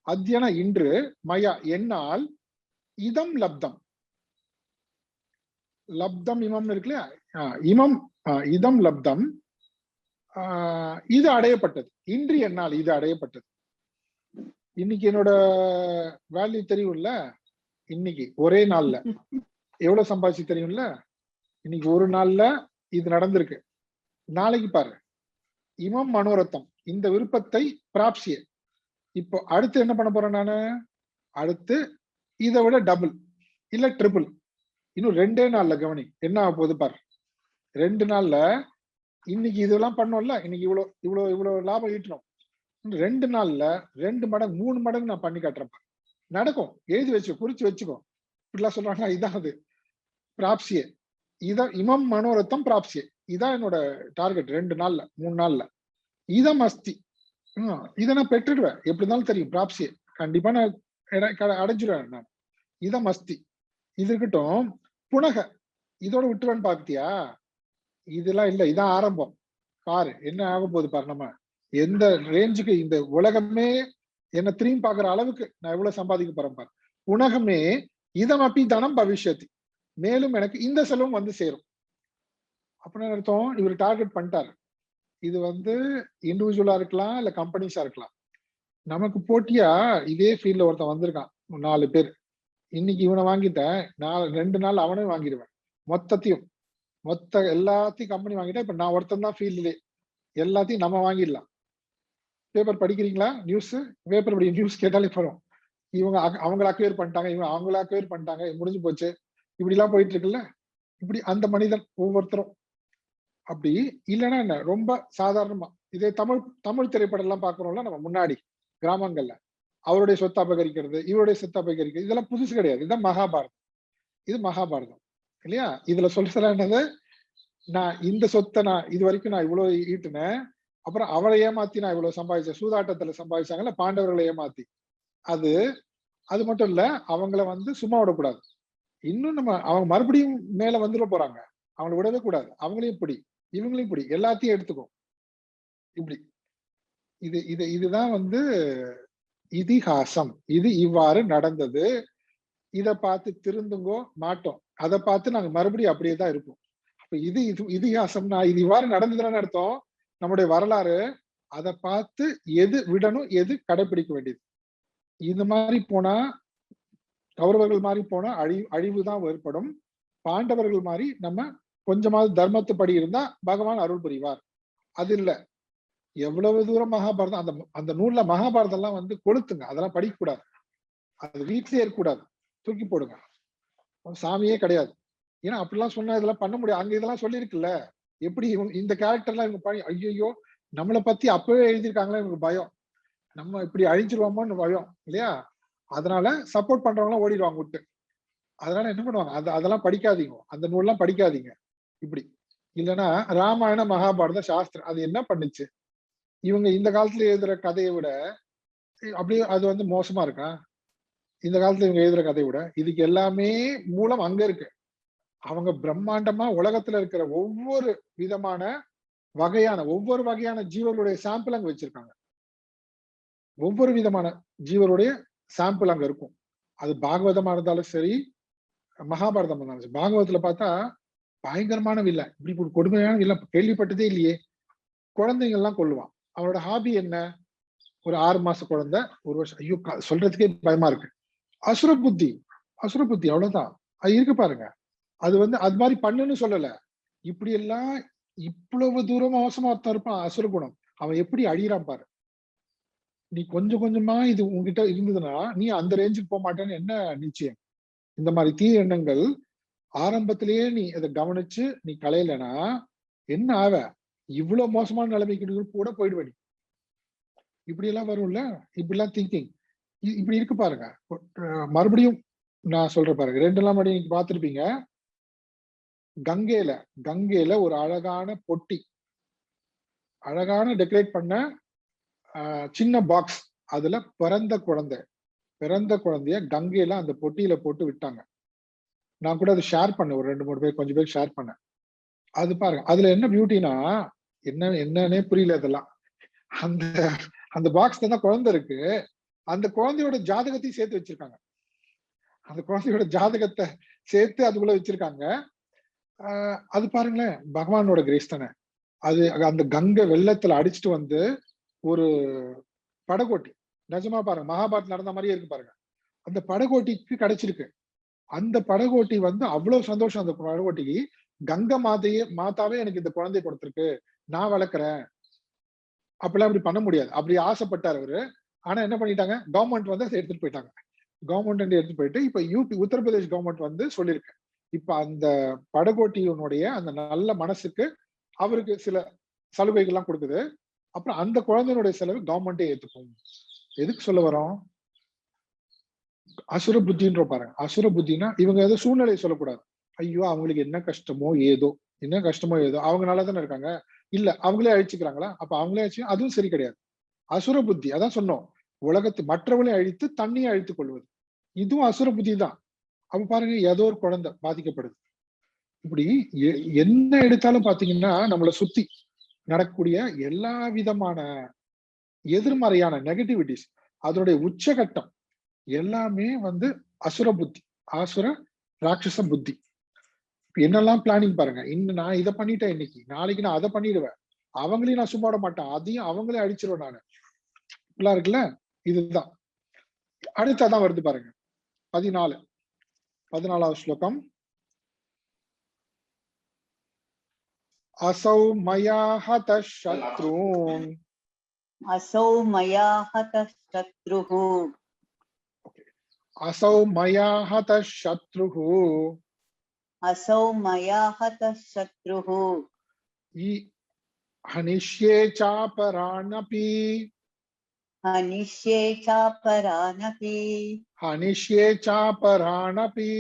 அத்யன இன்று, மயா என்னால், இதம் லப்தம் இமம் இருக்கு இல்லையா, இதம் லப்தம், இது அடையப்பட்டது. இன்று என்னால் இது அடையப்பட்டது. இன்னைக்கு என்னோட வேல்யூ தெரியும்ல, இன்னைக்கு ஒரே நாள்ல எவ்வளவு சம்பாதிச்சு தெரியும்ல. இன்னைக்கு ஒரு நாள்ல இது நடந்திருக்கு. நாளைக்கு பாரு, இமம் மனோரத்தம், இந்த விருப்பத்தை பிராப்சிய. இப்போ அடுத்து என்ன பண்ண போறேன் நானு? அடுத்து இதை விட டபுள் இல்ல ட்ரிபிள். இன்னும் 2 நாள்ல கவனி என்ன ஆக போகுது பாரு. 2 நாள்ல இன்னைக்கு இதெல்லாம் பண்ணோம்ல, இன்னைக்கு இவ்வளவு இவ்வளவு இவ்வளவு லாபம் ஈட்டணும். 2 நாள்ல 2 மடங்கு 3 மடங்கு நான் பண்ணி காட்டுறேன் பாரு. நடக்கும். எழுதி வச்சு குறிச்சு வச்சுக்கோ. இப்படிலாம் சொல்றாங்க. இதான் அது பிராப்சிய. இதான் இமம் மனோரத்தம் பிராப்சிய. இதான் என்னோட டார்கெட். 2 நாள்ல 3 நாள்ல இதம் அஸ்தி. இதை நான் பெற்றுடுவேன். எப்படி இருந்தாலும் தெரியும் பிராப்சிய கண்டிப்பா நான் அடைஞ்சிருவேன் நான். இதம் அஸ்தி. இது இருக்கட்டும். புனக இதோட விட்டுருவேன்னு பாத்தியா? இதெல்லாம் இல்ல, இதான் ஆரம்பம். பாரு என்ன ஆக போகுது பாரு. நம்ம எந்த ரேஞ்சுக்கு இந்த உலகமே என்ன திரும்பி பாக்குற அளவுக்கு நான் எவ்வளவு சம்பாதிக்க போறேன் பாரு. புனகமே இதம் அப்படி தனம் பவிஷ்யத்தி. மேலும் எனக்கு இந்த செலவும் வந்து சேரும். அப்படின்னு அர்த்தம். இவர் டார்கெட் பண்ணிட்டாரு. இது வந்து இண்டிவிஜுவலா இருக்கலாம், இல்ல கம்பெனிஸா இருக்கலாம். நமக்கு போட்டியா இதே ஃபீல்ட்ல ஒருத்தன் வந்திருக்கான், 4 பேர். இன்னைக்கு இவனை வாங்கிட்டேன், 2 நாள் அவனே வாங்கிடுவேன். மொத்த எல்லாத்தையும் கம்பெனி வாங்கிட்டேன். இப்ப நான் ஒருத்தன் தான் ஃபீல்ட்லே. எல்லாத்தையும் நம்ம வாங்கிடலாம். பேப்பர் படிக்கிறீங்களா? நியூஸ் பேப்பர் படி. நியூஸ் கேட்டாலே போறோம். இவங்க அவங்களை அக்வயர் பண்ணிட்டாங்க, இவங்க அவங்கள அக்வயர் பண்ணிட்டாங்க, முடிஞ்சு போச்சு. இப்படி எல்லாம் போயிட்டு இருக்குல்ல. இப்படி அந்த மனிதன் ஒவ்வொருத்தரும் அப்படி இல்லைன்னா என்ன, ரொம்ப சாதாரணமா இதே தமிழ் திரைப்படம் எல்லாம் பாக்குறோம்ல நம்ம முன்னாடி கிராமங்கள்ல. அவருடைய சொத்தை அபகரிக்கிறது, இவருடைய சொத்தை அபகரிக்கிறது, இதெல்லாம் புதுசு கிடையாது. இதுதான் மகாபாரதம். இது மகாபாரதம் இல்லையா? இதுல சொல்றதுல என்னது, நான் இந்த சொத்தை நான் இது வரைக்கும் நான் இவ்வளவு ஈட்டுனேன், அப்புறம் அவளை ஏமாத்தி நான் இவ்வளவு சம்பாதிச்சேன். சூதாட்டத்துல சம்பாதிச்சாங்கல்ல பாண்டவர்களை ஏமாத்தி. அது மட்டும் இல்ல, அவங்கள வந்து சும்மா விடக்கூடாது. இன்னும் நம்ம அவங்க மறுபடியும் மேல வந்துட போறாங்க. அவங்களை விடவே கூடாது. அவங்களையும் இப்படி இவங்களையும் இப்படி எல்லாத்தையும் எடுத்துக்கும். இப்படி இதுதான் வந்து இதிகாசம். இது இவ்வாறு நடந்தது. இதை பார்த்து திருந்துங்கோ மாட்டோம். அதை பார்த்து நாங்க மறுபடியும் அப்படியே தான் இருப்போம். அப்ப இது இதிகாசம்னா இது இவ்வாறு நடந்ததுன்னு அர்த்தம். நம்முடைய வரலாறு. அதை பார்த்து எது விடணும், எது கடைபிடிக்க வேண்டியது. இந்த மாதிரி போனா, கௌரவர்கள் மாதிரி போனா அழிவு தான் ஏற்படும். பாண்டவர்கள் மாதிரி நம்ம கொஞ்சமாவது தர்மத்துப்படி இருந்தா பகவான் அருள் புரிவார். அது இல்ல. எவ்வளவு தூரம் மகாபாரதம், அந்த நூல்ல மகாபாரதம் எல்லாம் வந்து கொளுத்துங்க. அதெல்லாம் படிக்க கூடாது. அது வீட்லயே இருக்கக்கூடாது. தூக்கி போடுங்க. சாமியே கிடையாது. ஏன்னா அப்படிலாம் சொன்னா இதெல்லாம் பண்ண முடியாது. அங்க இதெல்லாம் சொல்லியிருக்குல்ல. எப்படி இந்த கேரக்டர்லாம் இவங்க ஐயோ நம்மளை பத்தி அப்பவே எழுதியிருக்காங்களா, எனக்கு பயம். நம்ம இப்படி அழிஞ்சிருவோமோன்னு பயம் இல்லையா? அதனால சப்போர்ட் பண்றவங்க ஓடிடுவாங்க விட்டு. அதனால என்ன பண்ணுவாங்க, அதெல்லாம் படிக்காதீங்க. அந்த நூல்லாம் படிக்காதீங்க. இப்படி இல்லைன்னா ராமாயண மகாபாரத சாஸ்திரம் அது என்ன பண்ணுச்சு? இவங்க இந்த காலத்துல எழுதுற கதையை விட அப்படியே அது வந்து மோசமா இருக்கா? இந்த காலத்துல இவங்க எழுதுற கதையை விட இதுக்கு எல்லாமே மூலம் அங்க இருக்கு. அவங்க பிரம்மாண்டமா உலகத்துல இருக்கிற ஒவ்வொரு வகையான ஜீவர்களுடைய சாம்பிள் அங்க வச்சிருக்காங்க. ஒவ்வொரு விதமான ஜீவருடைய சாம்பிள் அங்க இருக்கும். அது பாகவதமா இருந்தாலும் சரி, மகாபாரதம் இருந்தாலும் சரி. பாகவதத்துல பார்த்தா பயங்கரமான வில்ல, இப்படி கொடுமையான வில்ல கேள்விப்பட்டதே இல்லையே. குழந்தைங்க எல்லாம் கொல்லுவான். அவனோட ஹாபி என்ன? ஒரு 6 மாச குழந்தை, 1 வருஷம். ஐயோ சொல்றதுக்கே பயமா இருக்கு. அசுர புத்தி அவ்வளவுதான். அது இருக்கு பாருங்க. அது வந்து அது மாதிரி பண்ணுன்னு சொல்லல. இப்படி எல்லாம் இவ்வளவு தூரம் மோசமா இருப்பான். அசுர குணம். அவன் எப்படி அழியிறான் பாரு. நீ கொஞ்சம் கொஞ்சமா இது உங்ககிட்ட இருந்ததுன்னா நீ அந்த ரேஞ்சுக்கு போக மாட்டேன்னு என்ன நிச்சயம்? இந்த மாதிரி தீய எண்ணங்கள் ஆரம்பத்திலேயே நீ அதை கவனிச்சு நீ களையலனா என்ன ஆவ? இவ்வளவு மோசமான நிலைமைக்கு கூட போயிடுவ நீ. இப்படி எல்லாம் வரும்ல. இப்படிலாம் திங்கிங் இப்படி இருக்கு பாருங்க. மறுபடியும் நான் சொல்றேன் பாருங்க. 2 நாள் முன்னாடி நீங்க பார்த்திருப்பீங்க. கங்கையில ஒரு அழகான பொட்டி, அழகான டெக்கரேட் பண்ண சின்ன பாக்ஸ். அதுல பிறந்த குழந்தைய கங்கையில அந்த பொட்டியில போட்டு விட்டாங்க. நான் கூட அதை ஷேர் பண்ணேன். ஒரு 2-3 பேர் கொஞ்சம் பேர் ஷேர் பண்ணேன். அது பாருங்க. அதுல என்ன பியூட்டினா என்னன்னே புரியல. அதெல்லாம் அந்த பாக்ஸ்ல தான் குழந்தை இருக்கு. அந்த குழந்தையோட ஜாதகத்தையும் சேர்த்து வச்சிருக்காங்க. அந்த குழந்தையோட ஜாதகத்தை சேர்த்து அதுக்குள்ள வச்சிருக்காங்க. அது பாருங்களேன், பகவானோட கிரேஸ் தானே. அது அந்த கங்கை வெள்ளத்துல அடிச்சுட்டு வந்து ஒரு படகோட்டி, நிஜமா பாருங்க, மகாபாரத் நடந்த மாதிரியே இருக்கு பாருங்க. அந்த படகோட்டிக்கு கிடைச்சிருக்கு. அந்த படகோட்டி வந்து அவ்வளவு சந்தோஷம். அந்த படகோட்டிக்கு கங்கை மாதாவே எனக்கு இந்த குழந்தை கொடுத்திருக்கு, நான் வளர்க்குறேன். அப்பெல்லாம் அப்படி பண்ண முடியாது. அப்படி ஆசைப்பட்டார் அவரு. ஆனா என்ன பண்ணிட்டாங்க, கவர்மெண்ட் வந்து அதை எடுத்துட்டு போயிட்டாங்க. கவர்மெண்ட் எடுத்துட்டு போயிட்டு இப்ப உத்தரப்பிரதேஷ் கவர்மெண்ட் வந்து சொல்லியிருக்கு. இப்ப அந்த படகோட்டியினுடைய அந்த நல்ல மனசுக்கு அவருக்கு சில சலுகைகள்லாம் கொடுக்குது. அப்புறம் அந்த குழந்தையினுடைய செலவு கவர்மெண்டே ஏத்துக்கும். எதுக்கு சொல்ல வரோம்? அசுர புத்தின்ற பாருங்க. அசுர புத்தினா இவங்க ஏதோ சூழ்நிலையை சொல்லக்கூடாது. ஐயோ அவங்களுக்கு என்ன கஷ்டமோ ஏதோ அவங்க நல்லா தானே இருக்காங்க. இல்ல அவங்களே அழிச்சுக்கிறாங்களா? அப்ப அவங்களே அழிச்சு அதுவும் சரி கிடையாது. அசுர புத்தி. அதான் சொன்னோம். உலகத்து மற்றவளை அழித்து தண்ணியை அழித்துக் கொள்வது. இதுவும் அசுர புத்தி தான். அப்ப பாருங்க ஏதோ ஒரு குழந்தை பாதிக்கப்படுது. இப்படி என்ன எடுத்தாலும் பாத்தீங்கன்னா நம்மளை சுத்தி நடக்கக்கூடிய எல்லா விதமான எதிர்மறையான நெகட்டிவிட்டிஸ் அதனுடைய உச்சகட்டம் எல்லாமே வந்து அசுர புத்தி, அசுர ராட்சச புத்தி. என்னெல்லாம் பிளானிங் பாருங்க. இன்னும் நான் இதை பண்ணிட்டேன் இன்னைக்கு, நாளைக்கு நான் அதை பண்ணிடுவேன், அவங்களையும் நான் சும்மா விட மாட்டேன், அதையும் அவங்களே அழிச்சிருவேன் நானு. இப்படிலாம் இருக்குல்ல, இதுதான். அடுத்ததான் வருது பாருங்க 14வது ஸ்லோகம். असौ मया हतः शत्रून् असौ मया हतः शत्रुः असौ मया हतः शत्रुः असौ मया हतः शत्रुः हनिष्ये चापरानपि हनिष्ये चापरानपि हनिष्ये चापरानपि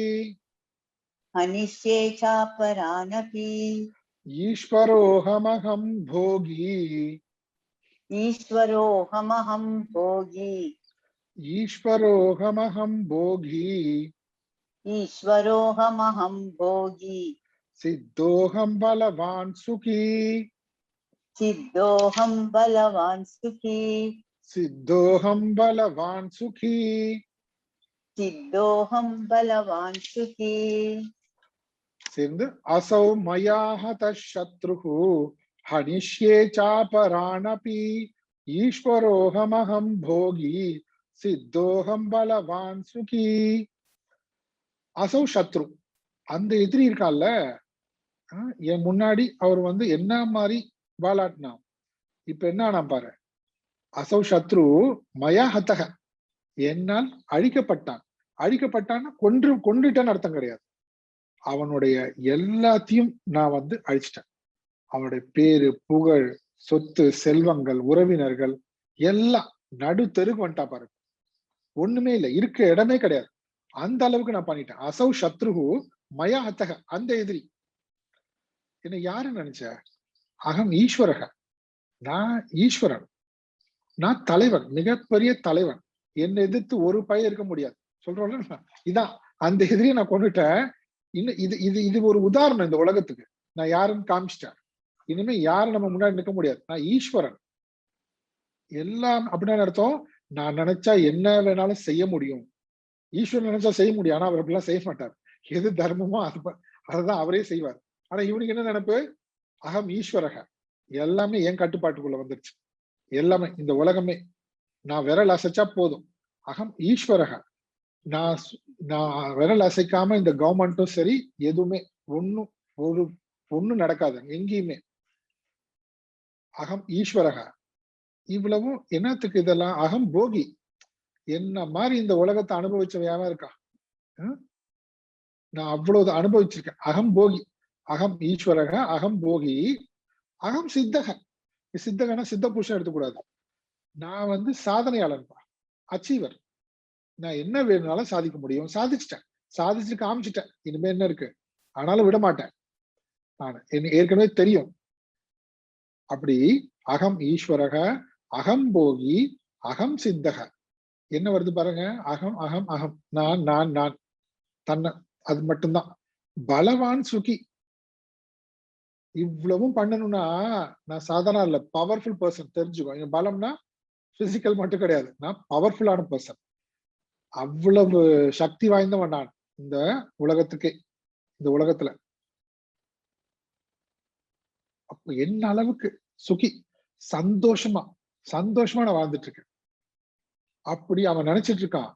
हनिष्ये चापरानपि ईश्वरोऽहमहं भोगी ईश्वरोऽहमहं भोगी ईश्वरोऽहमहं भोगी ईश्वरोऽहमहं भोगी सिद्धोऽहं बलवान् सुखी सिद्धोऽहं बलवान् सुखी सिद्धोऽहं बलवान् सुखी सिद्धोऽहं बलवान् सुखी सिंध असौ मया हतः शत्रुः हनिष्ये चापरानपि ईश्वरोऽहमहं भोगी सिद्धोऽहं बलवान् सुखी. असौ शत्ரு, அந்த எதிரி இருக்கான்ல, என் முன்னாடி அவர் வந்து என்ன மாதிரி வாலாட்டினா, இப்ப என்ன பாரு. அசௌ சத்ரு மயா ஹதக, என்னால் அழிக்கப்பட்டான்னு கொன்றுட்டேன்னு அர்த்தம் கிடையாது. அவனுடைய எல்லாத்தையும் நான் வந்து அழிச்சிட்டேன். அவனுடைய பேரு, புகழ், சொத்து, செல்வங்கள், உறவினர்கள் எல்லாம் நடு தெருக்கு வந்துட்டா பாருங்க. ஒண்ணுமே இல்லை, இருக்க இடமே கிடையாது. அந்த அளவுக்கு நான் பண்ணிட்டேன். அசௌ சத்ருஹு மயா ஹத்தக, அந்த எதிரி. என்ன யாரு நினைச்ச? அகம் ஈஸ்வரக, நான் ஈஸ்வரன், நான் தலைவன், மிகப்பெரிய தலைவன். என்னை எதிர்த்து ஒரு பையன் இருக்க முடியாது சொல்றோம்ல. இதான் அந்த எதிரியை நான் கொண்டுட்டேன். இன்னும் இது ஒரு உதாரணம் இந்த உலகத்துக்கு. நான் யாருன்னு காமிச்சிட்டேன். இனிமே யாரும் நம்ம முன்னாடி நிற்க முடியாது. நான் ஈஸ்வரன். எல்லாம் அப்படின்னு அர்த்தம், நான் நினைச்சா என்ன வேணாலும் செய்ய முடியும். ஈஸ்வரன் நினைச்சா செய்ய முடியும், ஆனா அவர் அப்படிலாம் செய்ய மாட்டார். எது தர்மமோ அதுதான் அவரே செய்வார். ஆனா இவனுக்கு என்ன நினைப்பு? அகம் ஈஸ்வரக, எல்லாமே என் கட்டுப்பாட்டுக்குள்ள வந்துருச்சு. எல்லாமே இந்த உலகமே நான் விரல் அசைச்சா போதும். அகம் ஈஸ்வரக, நான் விரல் அசைக்காம இந்த கவர்மெண்ட்டும் சரி எதுவுமே ஒண்ணும் நடக்காது எங்கேயுமே. அகம் ஈஸ்வரக. இவ்வளவும் என்னத்துக்கு இதெல்லாம்? அகம் போகி, என்ன மாதிரி இந்த உலகத்தை அனுபவிச்சவையாம இருக்கா? நான் அவ்வளவு அனுபவிச்சிருக்கேன். அகம் போகி, அகம் ஈஸ்வரக, அகம் போகி, அகம் சித்தக. சித்தகனா சித்த புருஷன் எடுத்துக்கூடாது. நான் வந்து சாதனையாளன்பா, அச்சீவர். நான் என்ன வேணும்னாலும் சாதிக்க முடியும். சாதிச்சுட்டு காமிச்சிட்டேன். இனிமே என்ன இருக்கு? ஆனாலும் விட மாட்டேன். நான் ஏற்கனவே தெரியும். அப்படி அகம் ஈஸ்வரக, அகம் போகி, அகம் சித்தக. என்ன வருது பாருங்க? அகம் அகம் அகம், நான் நான் நான், தன்னை, அது மட்டும்தான். பலவான் சுகி. இவ்வளவும் பண்ணணும்னா நான் சாதாரண இல்ல, பவர்ஃபுல் பர்சன். தெரிஞ்சுக்கோ, பலம்னா பிசிக்கல் மட்டும் கிடையாது, நான் பவர்ஃபுல்லான பர்சன். அவ்வளவு சக்தி வாய்ந்தவன் நான் இந்த உலகத்துக்கே, இந்த உலகத்துல. அப்ப என்ன அளவுக்கு சுகி, சந்தோஷமா நான் வாழ்ந்துட்டு இருக்கேன். அப்படி அவன் நினைச்சிட்டு இருக்கான்.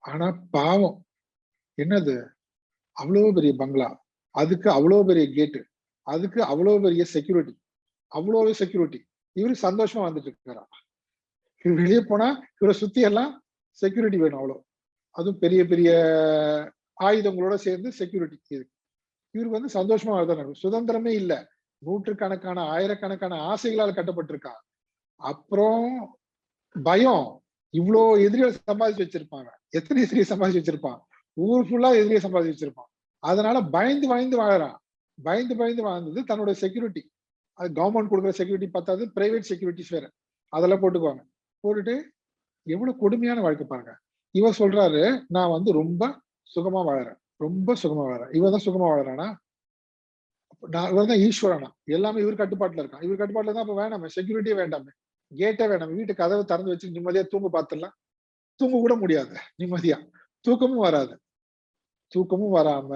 ஆனா பாவம், என்னது அவ்வளவு பெரிய பங்களா, அதுக்கு அவ்வளவு பெரிய கேட்டு, அதுக்கு அவ்வளவு பெரிய செக்யூரிட்டி, அவ்வளவு செக்யூரிட்டி. இவரு சந்தோஷமா வந்துட்டு இருக்கிறார். இவர் வெளியே போனா இவரை சுத்தி எல்லாம் செக்யூரிட்டி வேணும் அவ்வளவு. அதுவும் பெரிய பெரிய ஆயுதங்களோட சேர்ந்து செக்யூரிட்டி. இவருக்கு வந்து சந்தோஷமா வாழ்ந்தாங்க. சுதந்திரமே இல்ல. நூற்றுக்கணக்கான ஆயிரக்கணக்கான ஆசைகளால் கட்டப்பட்டிருக்கா. அப்புறம் பயம். இவ்வளோ எதிரிகள் சம்பாதிச்சு வச்சிருப்பாங்க. எத்தனை எதிரியை சம்பாதிச்சு வச்சிருப்பான்? ஊர் ஃபுல்லா எதிரியை சம்பாதிச்சு வச்சிருப்பான். அதனால பயந்து பயந்து வாழறான். பயந்து பயந்து வாழ்ந்தது தன்னோட செக்யூரிட்டி. அது கவர்மெண்ட் கொடுக்குற செக்யூரிட்டி பத்தாது, பிரைவேட் செக்யூரிட்டிஸ் வேற. அதெல்லாம் போட்டுக்குவாங்க. போட்டுட்டு எவ்வளவு கொடுமையான வாழ்க்கை பாருங்க. இவர் சொல்றாரு, நான் வந்து ரொம்ப சுகமா வாழறேன், ரொம்ப சுகமா வாழறேன். இவர் தான் சுகமா வாழறானா? இவர் தான் ஈஸ்வரனா? எல்லாமே இவர் கட்டுப்பாட்டுல இருக்கான். இவர் கட்டுப்பாட்டுல தான் அப்ப வேணாமே, செக்யூரிட்டியே வேண்டாமே, கேட்டே வேண்டாம். வீட்டு கதவை திறந்து வச்சு நிம்மதியா தூங்க பார்த்துடலாம். தூங்க கூட முடியாது நிம்மதியா. தூக்கமும் வராது. தூக்கமும் வராம,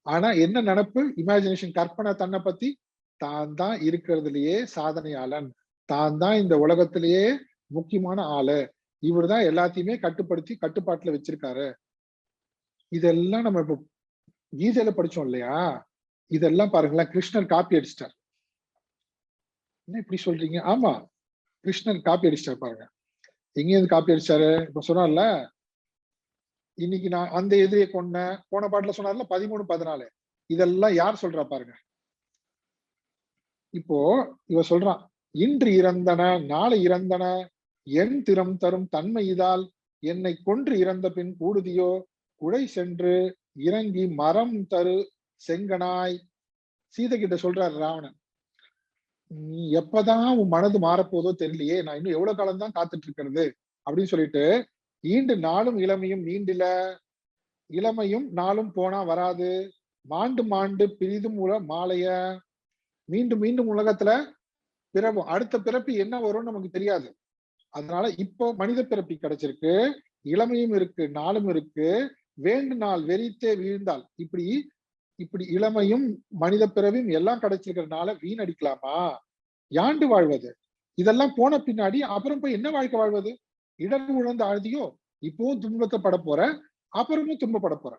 ஆனா என்ன நினைப்பு? இமேஜினேஷன், கற்பனை தன்னை பத்தி, தான் தான் இருக்கிறதுலயே சாதனையாளன், தான் தான் இந்த உலகத்திலேயே முக்கியமான ஆளு, இவர் தான் எல்லாத்தையுமே கட்டுப்படுத்தி கட்டுப்பாட்டுல வச்சிருக்காரு. இதெல்லாம் நம்ம இப்ப கீதையில படிச்சோம் இல்லையா? இதெல்லாம் பாருங்களேன், கிருஷ்ணர் காப்பி அடிச்சிட்டார். என்ன இப்படி சொல்றீங்க? ஆமா, கிருஷ்ணர் காப்பி அடிச்சிட்டார் பாருங்க. எங்கேயிருந்து காப்பி அடிச்சாரு? இப்ப சொன்னார்ல, இன்னைக்கு நான் அந்த எதிரியை கொன்னேன், போன பாட்டுல சொன்னார்ல 13-14. இதெல்லாம் யார் சொல்றா பாருங்க. இப்போ இவ சொல்றான், இன்று இறந்தன நாளை இறந்தன என் திறம் தரும் தன்மை இதால் என்னை கொன்று இறந்த பின் கூடுதியோ குடை சென்று இறங்கி மரம் தரு செங்கனாய். சீதை கிட்ட சொல்றாரு ராவணன், நீ எப்பதான் உன் மனது மாறப்போதோ தெரியலையே, நான் இன்னும் எவ்வளவு காலம் தான் காத்துட்டு இருக்கிறது அப்படின்னு சொல்லிட்டு, ஈண்டு நாளும் இளமையும் நீண்டில, இளமையும் நாளும் போனா வராது, மாண்டு மாண்டு பிரிதும் மாலைய, மீண்டும் மீண்டும் உலகத்துல பிறவும், அடுத்த பிறப்பு என்ன வரும்னு நமக்கு தெரியாது. அதனால இப்போ மனித பிறப்பி கிடைச்சிருக்கு, இளமையும் இருக்கு நாளும் இருக்கு, வேண்டு நாள் வெறித்தே வீழ்ந்தால், இப்படி இப்படி இளமையும் மனித பிறவியும் எல்லாம் கிடைச்சிருக்கிறதுனால வீணடிக்கலாமா? யாண்டு வாழ்வது? இதெல்லாம் போன பின்னாடி அப்புறம் போய் என்ன வாழ்க்கை வாழ்வது? இடர் உழந்து ஆழ்தியோ, இப்பவும் துன்பத்தைப்பட போற, அப்புறமும் துன்பப்பட போற.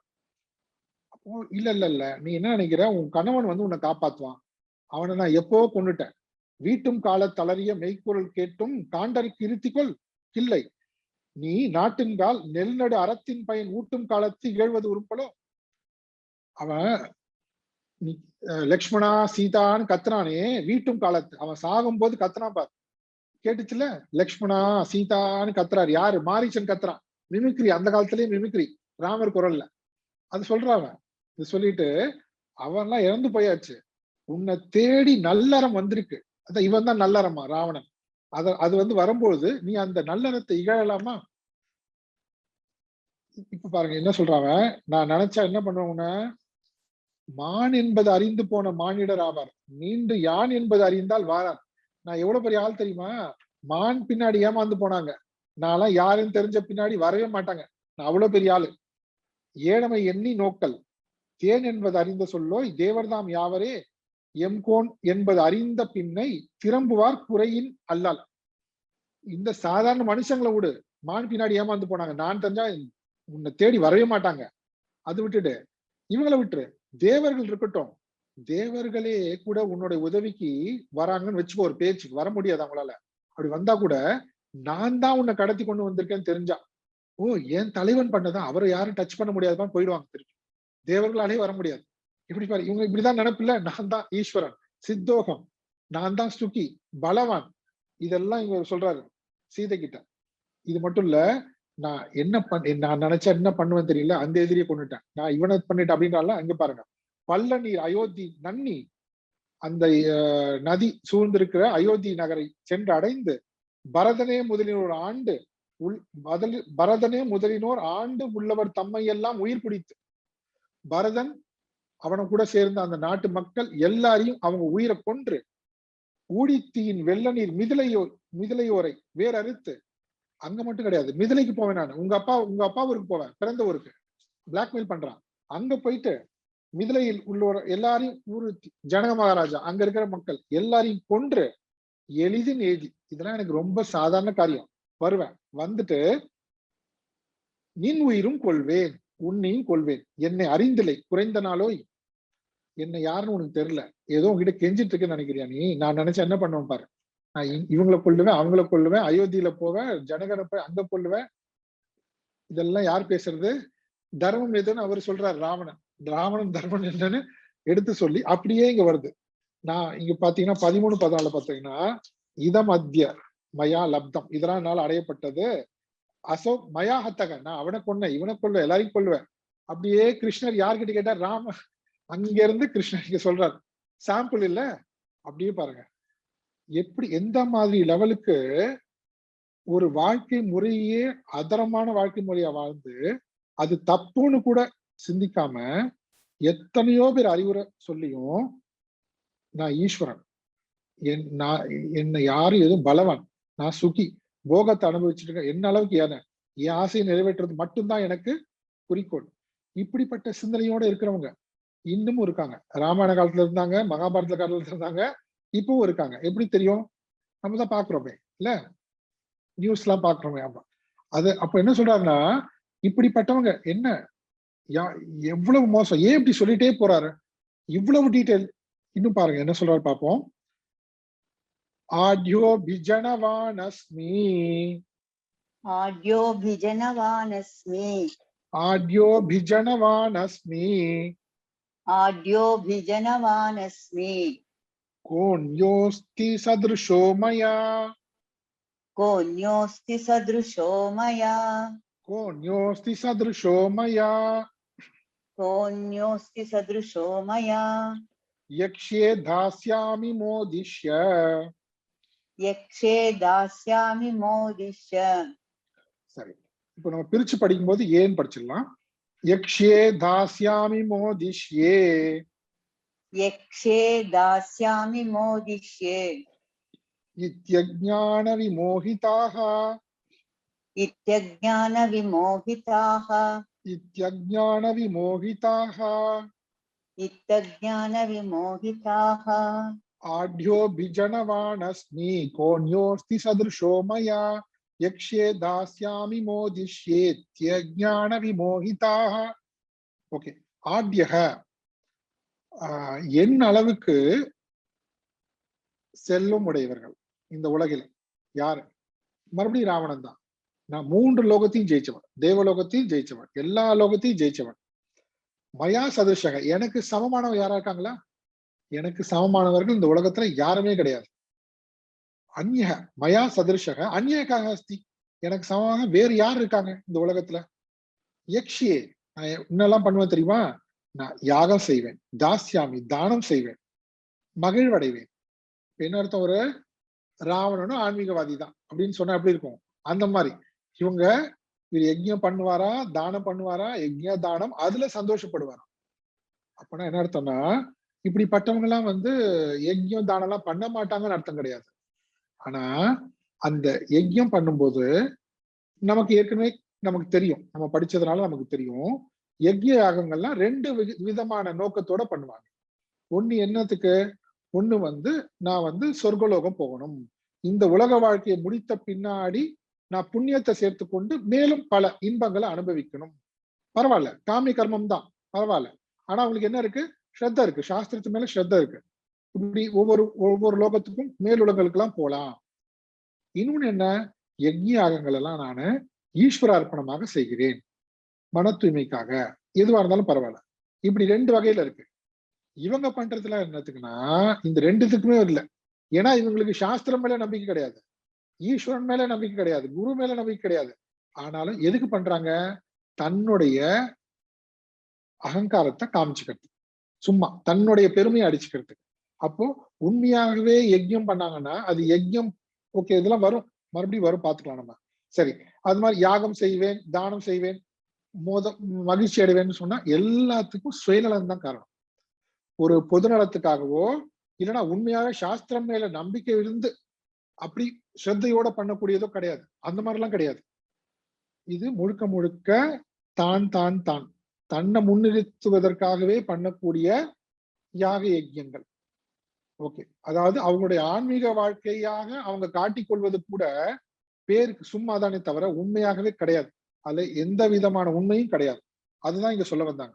அப்போ இல்ல இல்ல இல்ல, நீ என்ன நினைக்கிற? உன் கணவன் வந்து உன்னை காப்பாத்துவான், அவனை நான் எப்போ கொண்டுட்டேன். வீட்டும் கால தளறிய மெய்க்குரல் கேட்டும் காண்டருக்கு இருத்திக்கொள் கில்லை, நீ நாட்டின்கால் நெல் நடு அறத்தின் பயன் ஊட்டும் காலத்து இகழ்வது உருப்பலோ. அவன் நீ லக்ஷ்மணா சீதான்னு கத்துறானே, வீட்டும் காலத்து, அவன் சாகும் போது கத்துறான் பாரு, கேட்டுச்சுல? லக்ஷ்மணா சீதான்னு கத்துறாரு. யாரு? மாரீச்சன் கத்துறான். மிமிக்ரி, அந்த காலத்திலேயே மிமிக்ரி, ராமர் குரல்ல. அது சொல்றான். இது சொல்லிட்டு அவன்லாம் இறந்து போயாச்சு, உன்னை தேடி நல்லறம் வந்திருக்கு. அதான் இவன் தான் நல்லறமா, ராவணன். அது வந்து வரும்போது நீ அந்த நல்லறத்தை இகழலாமா? இப்ப பாருங்க என்ன சொல்றான். நான் நினைச்சா என்ன பண்ணுவேன் உன்ன, மான் என்பது அறிந்து போன மானிடர் ஆவார், மீண்டு யான் என்பது அறிந்தால் வாரார். நான் எவ்வளவு பெரிய ஆள் தெரியுமா? மான் பின்னாடி ஏமாந்து போனாங்க, நான்லாம் யாருன்னு தெரிஞ்ச பின்னாடி வரவே மாட்டாங்க. நான் அவ்வளவு பெரிய ஆளு. ஏழமை எண்ணி நோக்கல், தேன் என்பது அறிந்த சொல்லோய் தேவர்தாம் யாவரே, எம்கோன் என்பது அறிந்த பின்னை திரும்புவார் குறையின் அல்லால். இந்த சாதாரண மனுஷங்களை விடு, மான் பின்னாடி ஏமாந்து போனாங்க, நான் தெரிஞ்சா உன்னை தேடி வரவே மாட்டாங்க. அது விட்டுட்டு இவங்களை விட்டுரு, தேவர்கள் இருக்கட்டும், தேவர்களே கூட உன்னுடைய உதவிக்கு வராங்கன்னு வச்சுக்கோ, ஒரு பேச்சுக்கு வர முடியாது அவங்களால. அப்படி வந்தா கூட நான் தான் உன்னை கடத்தி கொண்டு வந்திருக்கேன்னு தெரிஞ்சா, ஓ என் தலைவன் பண்ணதான், அவரை யாரும் டச் பண்ண முடியாதுதான் போயிடுவாங்க திருப்பி. தேவர்களாலே வர முடியாது. இப்படி பாரு, இவங்க இப்படிதான் நினைப்பில்ல, நான் தான் ஈஸ்வரன், சித்தோகம், நான் தான் சுகி, பலவான், இதெல்லாம் இவங்க சொல்றாரு சீதை கிட்ட. இது மட்டும் இல்ல, நான் என்ன நான் நினைச்சா என்ன பண்ணுவேன் தெரியல, அந்த எதிரியை கொண்டுட்டேன், நான் இவனை பண்ணிட்டேன் அப்படின்றால. அங்க பாருங்க, பள்ள நீர் அயோத்தி நன்னி, அந்த நதி சூழ்ந்திருக்கிற அயோத்தி நகரை சென்று அடைந்து, பரதனே முதலினோர் ஆண்டு பரதனே முதலினோர் ஆண்டு உள்ளவர் தம்மை எல்லாம் உயிர் பிடித்து, பரதன் அவனை கூட சேர்ந்த அந்த நாட்டு மக்கள் எல்லாரையும் அவங்க உயிரை கொன்று, ஊடித்தீயின் வெள்ள நீர் மிதிலையோரை வேற அறுத்து, அங்க மட்டும் கிடையாது, மிதிலைக்கு போவேன் நான், உங்க அப்பா ஊருக்கு போவேன், பிறந்த ஊருக்கு, பிளாக்மெயில் பண்றான். அங்க போயிட்டு மிதிலையில் உள்ளோர் எல்லாரையும், ஊரு ஜனக மகாராஜா அங்க இருக்கிற மக்கள் எல்லாரையும் கொன்று எளிதின் ஏதி, இதெல்லாம் எனக்கு ரொம்ப சாதாரண காரியம். வருவேன், வந்துட்டு நின் உயிரும் கொள்வேன், உன்னையும் கொள்வேன், என்னை அறிந்தில்லை குறைந்த நாளோய், என்ன யாருன்னு உனக்கு தெரியல, ஏதோ உங்ககிட்ட கெஞ்சிட்டு இருக்கேன்னு நினைக்கிறியா நீ? நான் நினைச்சா என்ன பண்ணுவேன் பாரு, நான் இவங்களை கொல்லுவேன், அவங்கள கொல்லுவேன், அயோத்தியில போவேன், ஜனகரை போய் அங்க கொல்லுவேன். இதெல்லாம் யார் பேசுறது? தர்மம் எதுன்னு அவர் சொல்றாரு. ராவணன் ராவணன் தர்மம் என்னன்னு எடுத்து சொல்லி அப்படியே இங்க வருது. நான் இங்க பாத்தீங்கன்னா 13-14 பாத்தீங்கன்னா, இதம் அத்ய மயா லப்தம், இதெல்லாம் என்னால அடையப்பட்டது. அசோ மயா ஹத்தக, நான் அவனை கொன்னேன், இவனை கொல்லுவேன், எல்லாரையும் கொல்லுவேன். அப்படியே கிருஷ்ணர் யார்கிட்ட கேட்டா ராம அங்க இருந்து கிருஷ்ணர் இங்க சொல்றாரு. சாம்பிள் இல்ல, அப்படியே பாருங்க எப்படி எந்த மாதிரி லெவலுக்கு ஒரு வாழ்க்கை முறையே அதரமான வாழ்க்கை முறையா வாழ்ந்து அது தப்புன்னு கூட சிந்திக்காம எத்தனையோ பேர் அறிவுரை சொல்லியும், நான் ஈஸ்வரன், நான் என்ன யாரும் எதுவும் பலவான், நான் சுகி, போகத்தை அனுபவிச்சுட்டு இருக்கேன், என்ன அளவுக்கு என் ஆசையை நிறைவேற்றுறது மட்டும்தான் எனக்கு குறிக்கோள். இப்படிப்பட்ட சிந்தனையோட இருக்கிறவங்க இன்னமும் இருக்காங்க. ராமாயண காலத்துல இருந்தாங்க, மகாபாரத காலத்துல இருந்தாங்க, இப்பவும் இருக்காங்க. எப்படி தெரியும்? நம்ம தான் பாக்குறோமே இல்ல, நியூஸ் எல்லாம் பாக்குறோமே. ஆமா, அது அப்ப என்ன சொல்றாருன்னா, இப்படிப்பட்டவங்க என்ன எவ்வளவு மோசம், ஏன் இப்படி சொல்லிட்டே போறாரு இவ்வளவு டீடைல்? இன்னும் பாருங்க என்ன சொல்றாரு பாப்போம். ஆட்யோ பிஜனவானஸ்மி, ஆட்யோ பிஜனவானஸ்மி, ஆட்யோ பிஜனவானஸ்மி, ஆட்யோ பிஜனவானஸ்மி, கோன்யோஸ்தி சதுருஷோ மயா, கோன்யோஸ்தி சத்ருஷோ மயா, கோன்யோஸ்தி சதுருஷோ மயா, கோன்யோஸ்தி சத்ருஷோ மயா, யக்ஷே தாஸ்யாமி மோதிஷ்ய, யக்ஷே தாஸ்யாமி மோதிஷ்ய. சரி, இப்போ நம்ம பிரிச்சு படிக்கும்போது ஏன் படிச்சிடலாம். யக்ஷே தாஸ்யாமி மோதிஷ்யே, யக்ஷே தாஸ்யாமி மோதிஷ்யே, இத்யஜ்ஞான விமோகிதாஹ, இத்யஜ்ஞான விமோகிதாஹ, இத்யஜ்ஞான விமோகிதாஹ, இத்யஜ்ஞான விமோகிதாஹ, ஆட்யோ பிஜனவானஸ்மி, கோன்யோஸ்தி சதுருஷோ மயா, யக்ஷே தாஸ்யாமி மோதிஷ்யே, இத்யஜ்ஞான விமோகிதாஹ. ஓகே, ஆட்யக என் அளவுக்கு செல்வம் உடையவர்கள் இந்த உலகில் யாரு? மறுபடியும் ராவணன் தான். நான் 3 லோகத்தையும் ஜெயிச்சவன், தேவலோகத்தையும் ஜெயிச்சவன், எல்லா லோகத்தையும் ஜெயிச்சவன். மயா சதுஷக, எனக்கு சமமானவங்க யாரா இருக்காங்களா? எனக்கு சமமானவர்கள் இந்த உலகத்துல யாருமே கிடையாது. அந்நிய மயா சதுர்ஷக அந்நியக்காக அஸ்தி, எனக்கு சமமாக வேறு யார் இருக்காங்க இந்த உலகத்துல? யக்ஷியே, நான் என்னெல்லாம் பண்ணுவேன் தெரியுமா? நான் யாகம் செய்வேன், தாஸ்யாமி தானம் செய்வேன், மகிழ்வடைவேன். என்ன அர்த்தம்? ஒரு ராவணனும் ஆன்மீகவாதி தான் அப்படின்னு சொன்னா எப்படி இருக்கும்? அந்த மாதிரி இவங்க இவர் யஜ்யம் பண்ணுவாரா, தானம் பண்ணுவாரா, யஜ்ய தானம் அதுல சந்தோஷப்படுவாரா. அப்பனா என்ன அர்த்தம்னா, இப்படிப்பட்டவங்க எல்லாம் யஜ்யம் தானம் எல்லாம் பண்ண மாட்டாங்கன்னு அர்த்தம் கிடையாது. ஆனா அந்த யஜ்யம் பண்ணும்போது நமக்கு ஏற்கனவே நமக்கு தெரியும், நம்ம படிச்சதுனால நமக்கு தெரியும், யஜ்ய யாகங்கள்லாம் 2 விதமான நோக்கத்தோட பண்ணுவாங்க. ஒண்ணு என்னத்துக்கு? ஒண்ணு நான் சொர்க்கலோகம் போகணும், இந்த உலக வாழ்க்கையை முடித்த பின்னாடி நான் புண்ணியத்தை சேர்த்து கொண்டு மேலும் பல இன்பங்களை அனுபவிக்கணும். பரவாயில்ல, காமி கர்மம் தான் பரவாயில்ல. ஆனா அவங்களுக்கு என்ன இருக்கு? ஸ்ரத்த இருக்கு, சாஸ்திரத்து மேல ஸ்ரத்த இருக்கு. இப்படி ஒவ்வொரு லோகத்துக்கும் மேலுலகளுக்கு எல்லாம் போலாம். இன்னொன்னு என்ன? யஜ்ய யாகங்கள் எல்லாம் நானு ஈஸ்வர அர்ப்பணமாக செய்கிறேன், மன தூய்மைக்காக, எதுவா இருந்தாலும் பரவாயில்ல. இப்படி 2 வகையில இருக்கு. இவங்க பண்றதுல என்னத்துக்குன்னா இந்த 2த்துக்குமே இல்லை. ஏன்னா இவங்களுக்கு சாஸ்திரம் மேல நம்பிக்கை கிடையாது, ஈஸ்வரன் மேல நம்பிக்கை கிடையாது, குரு மேல நம்பிக்கை கிடையாது. ஆனாலும் எதுக்கு பண்றாங்க? தன்னுடைய அகங்காரத்தை காமிச்சுக்கிறது, சும்மா தன்னுடைய பெருமையை அடிச்சுக்கிறது. அப்போ உண்மையாகவே யஜ்யம் பண்ணாங்கன்னா அது யஜ்யம் ஓகே, இதெல்லாம் வரும், மறுபடியும் வரும், பாத்துக்கலாம் நம்ம. சரி, அது மாதிரி யாகம் செய்வேன், தானம் செய்வேன், மகிழ்ச்சி அடைவேன்னு சொன்னா எல்லாத்துக்கும் சுயநலம் தான் காரணம். ஒரு பொதுநலத்துக்காகவோ இல்லைன்னா உண்மையாக சாஸ்திரம் மேல நம்பிக்கை இருந்து அப்படி ஸ்ரத்தையோட பண்ணக்கூடியதோ கிடையாது. அந்த மாதிரிலாம் கிடையாது. இது முழுக்க முழுக்க தான் தான் தான் தன்னை முன்னிறுத்துவதற்காகவே பண்ணக்கூடிய யாக யஜ்யங்கள். ஓகே, அதாவது அவங்களுடைய ஆன்மீக வாழ்க்கையாக அவங்க காட்டிக்கொள்வது கூட பேருக்கு சும்மா தானே தவிர உண்மையாகவே கிடையாது. அதுல எந்த விதமான உண்மையும் கிடையாது. அதுதான் இங்க சொல்ல வந்தாங்க.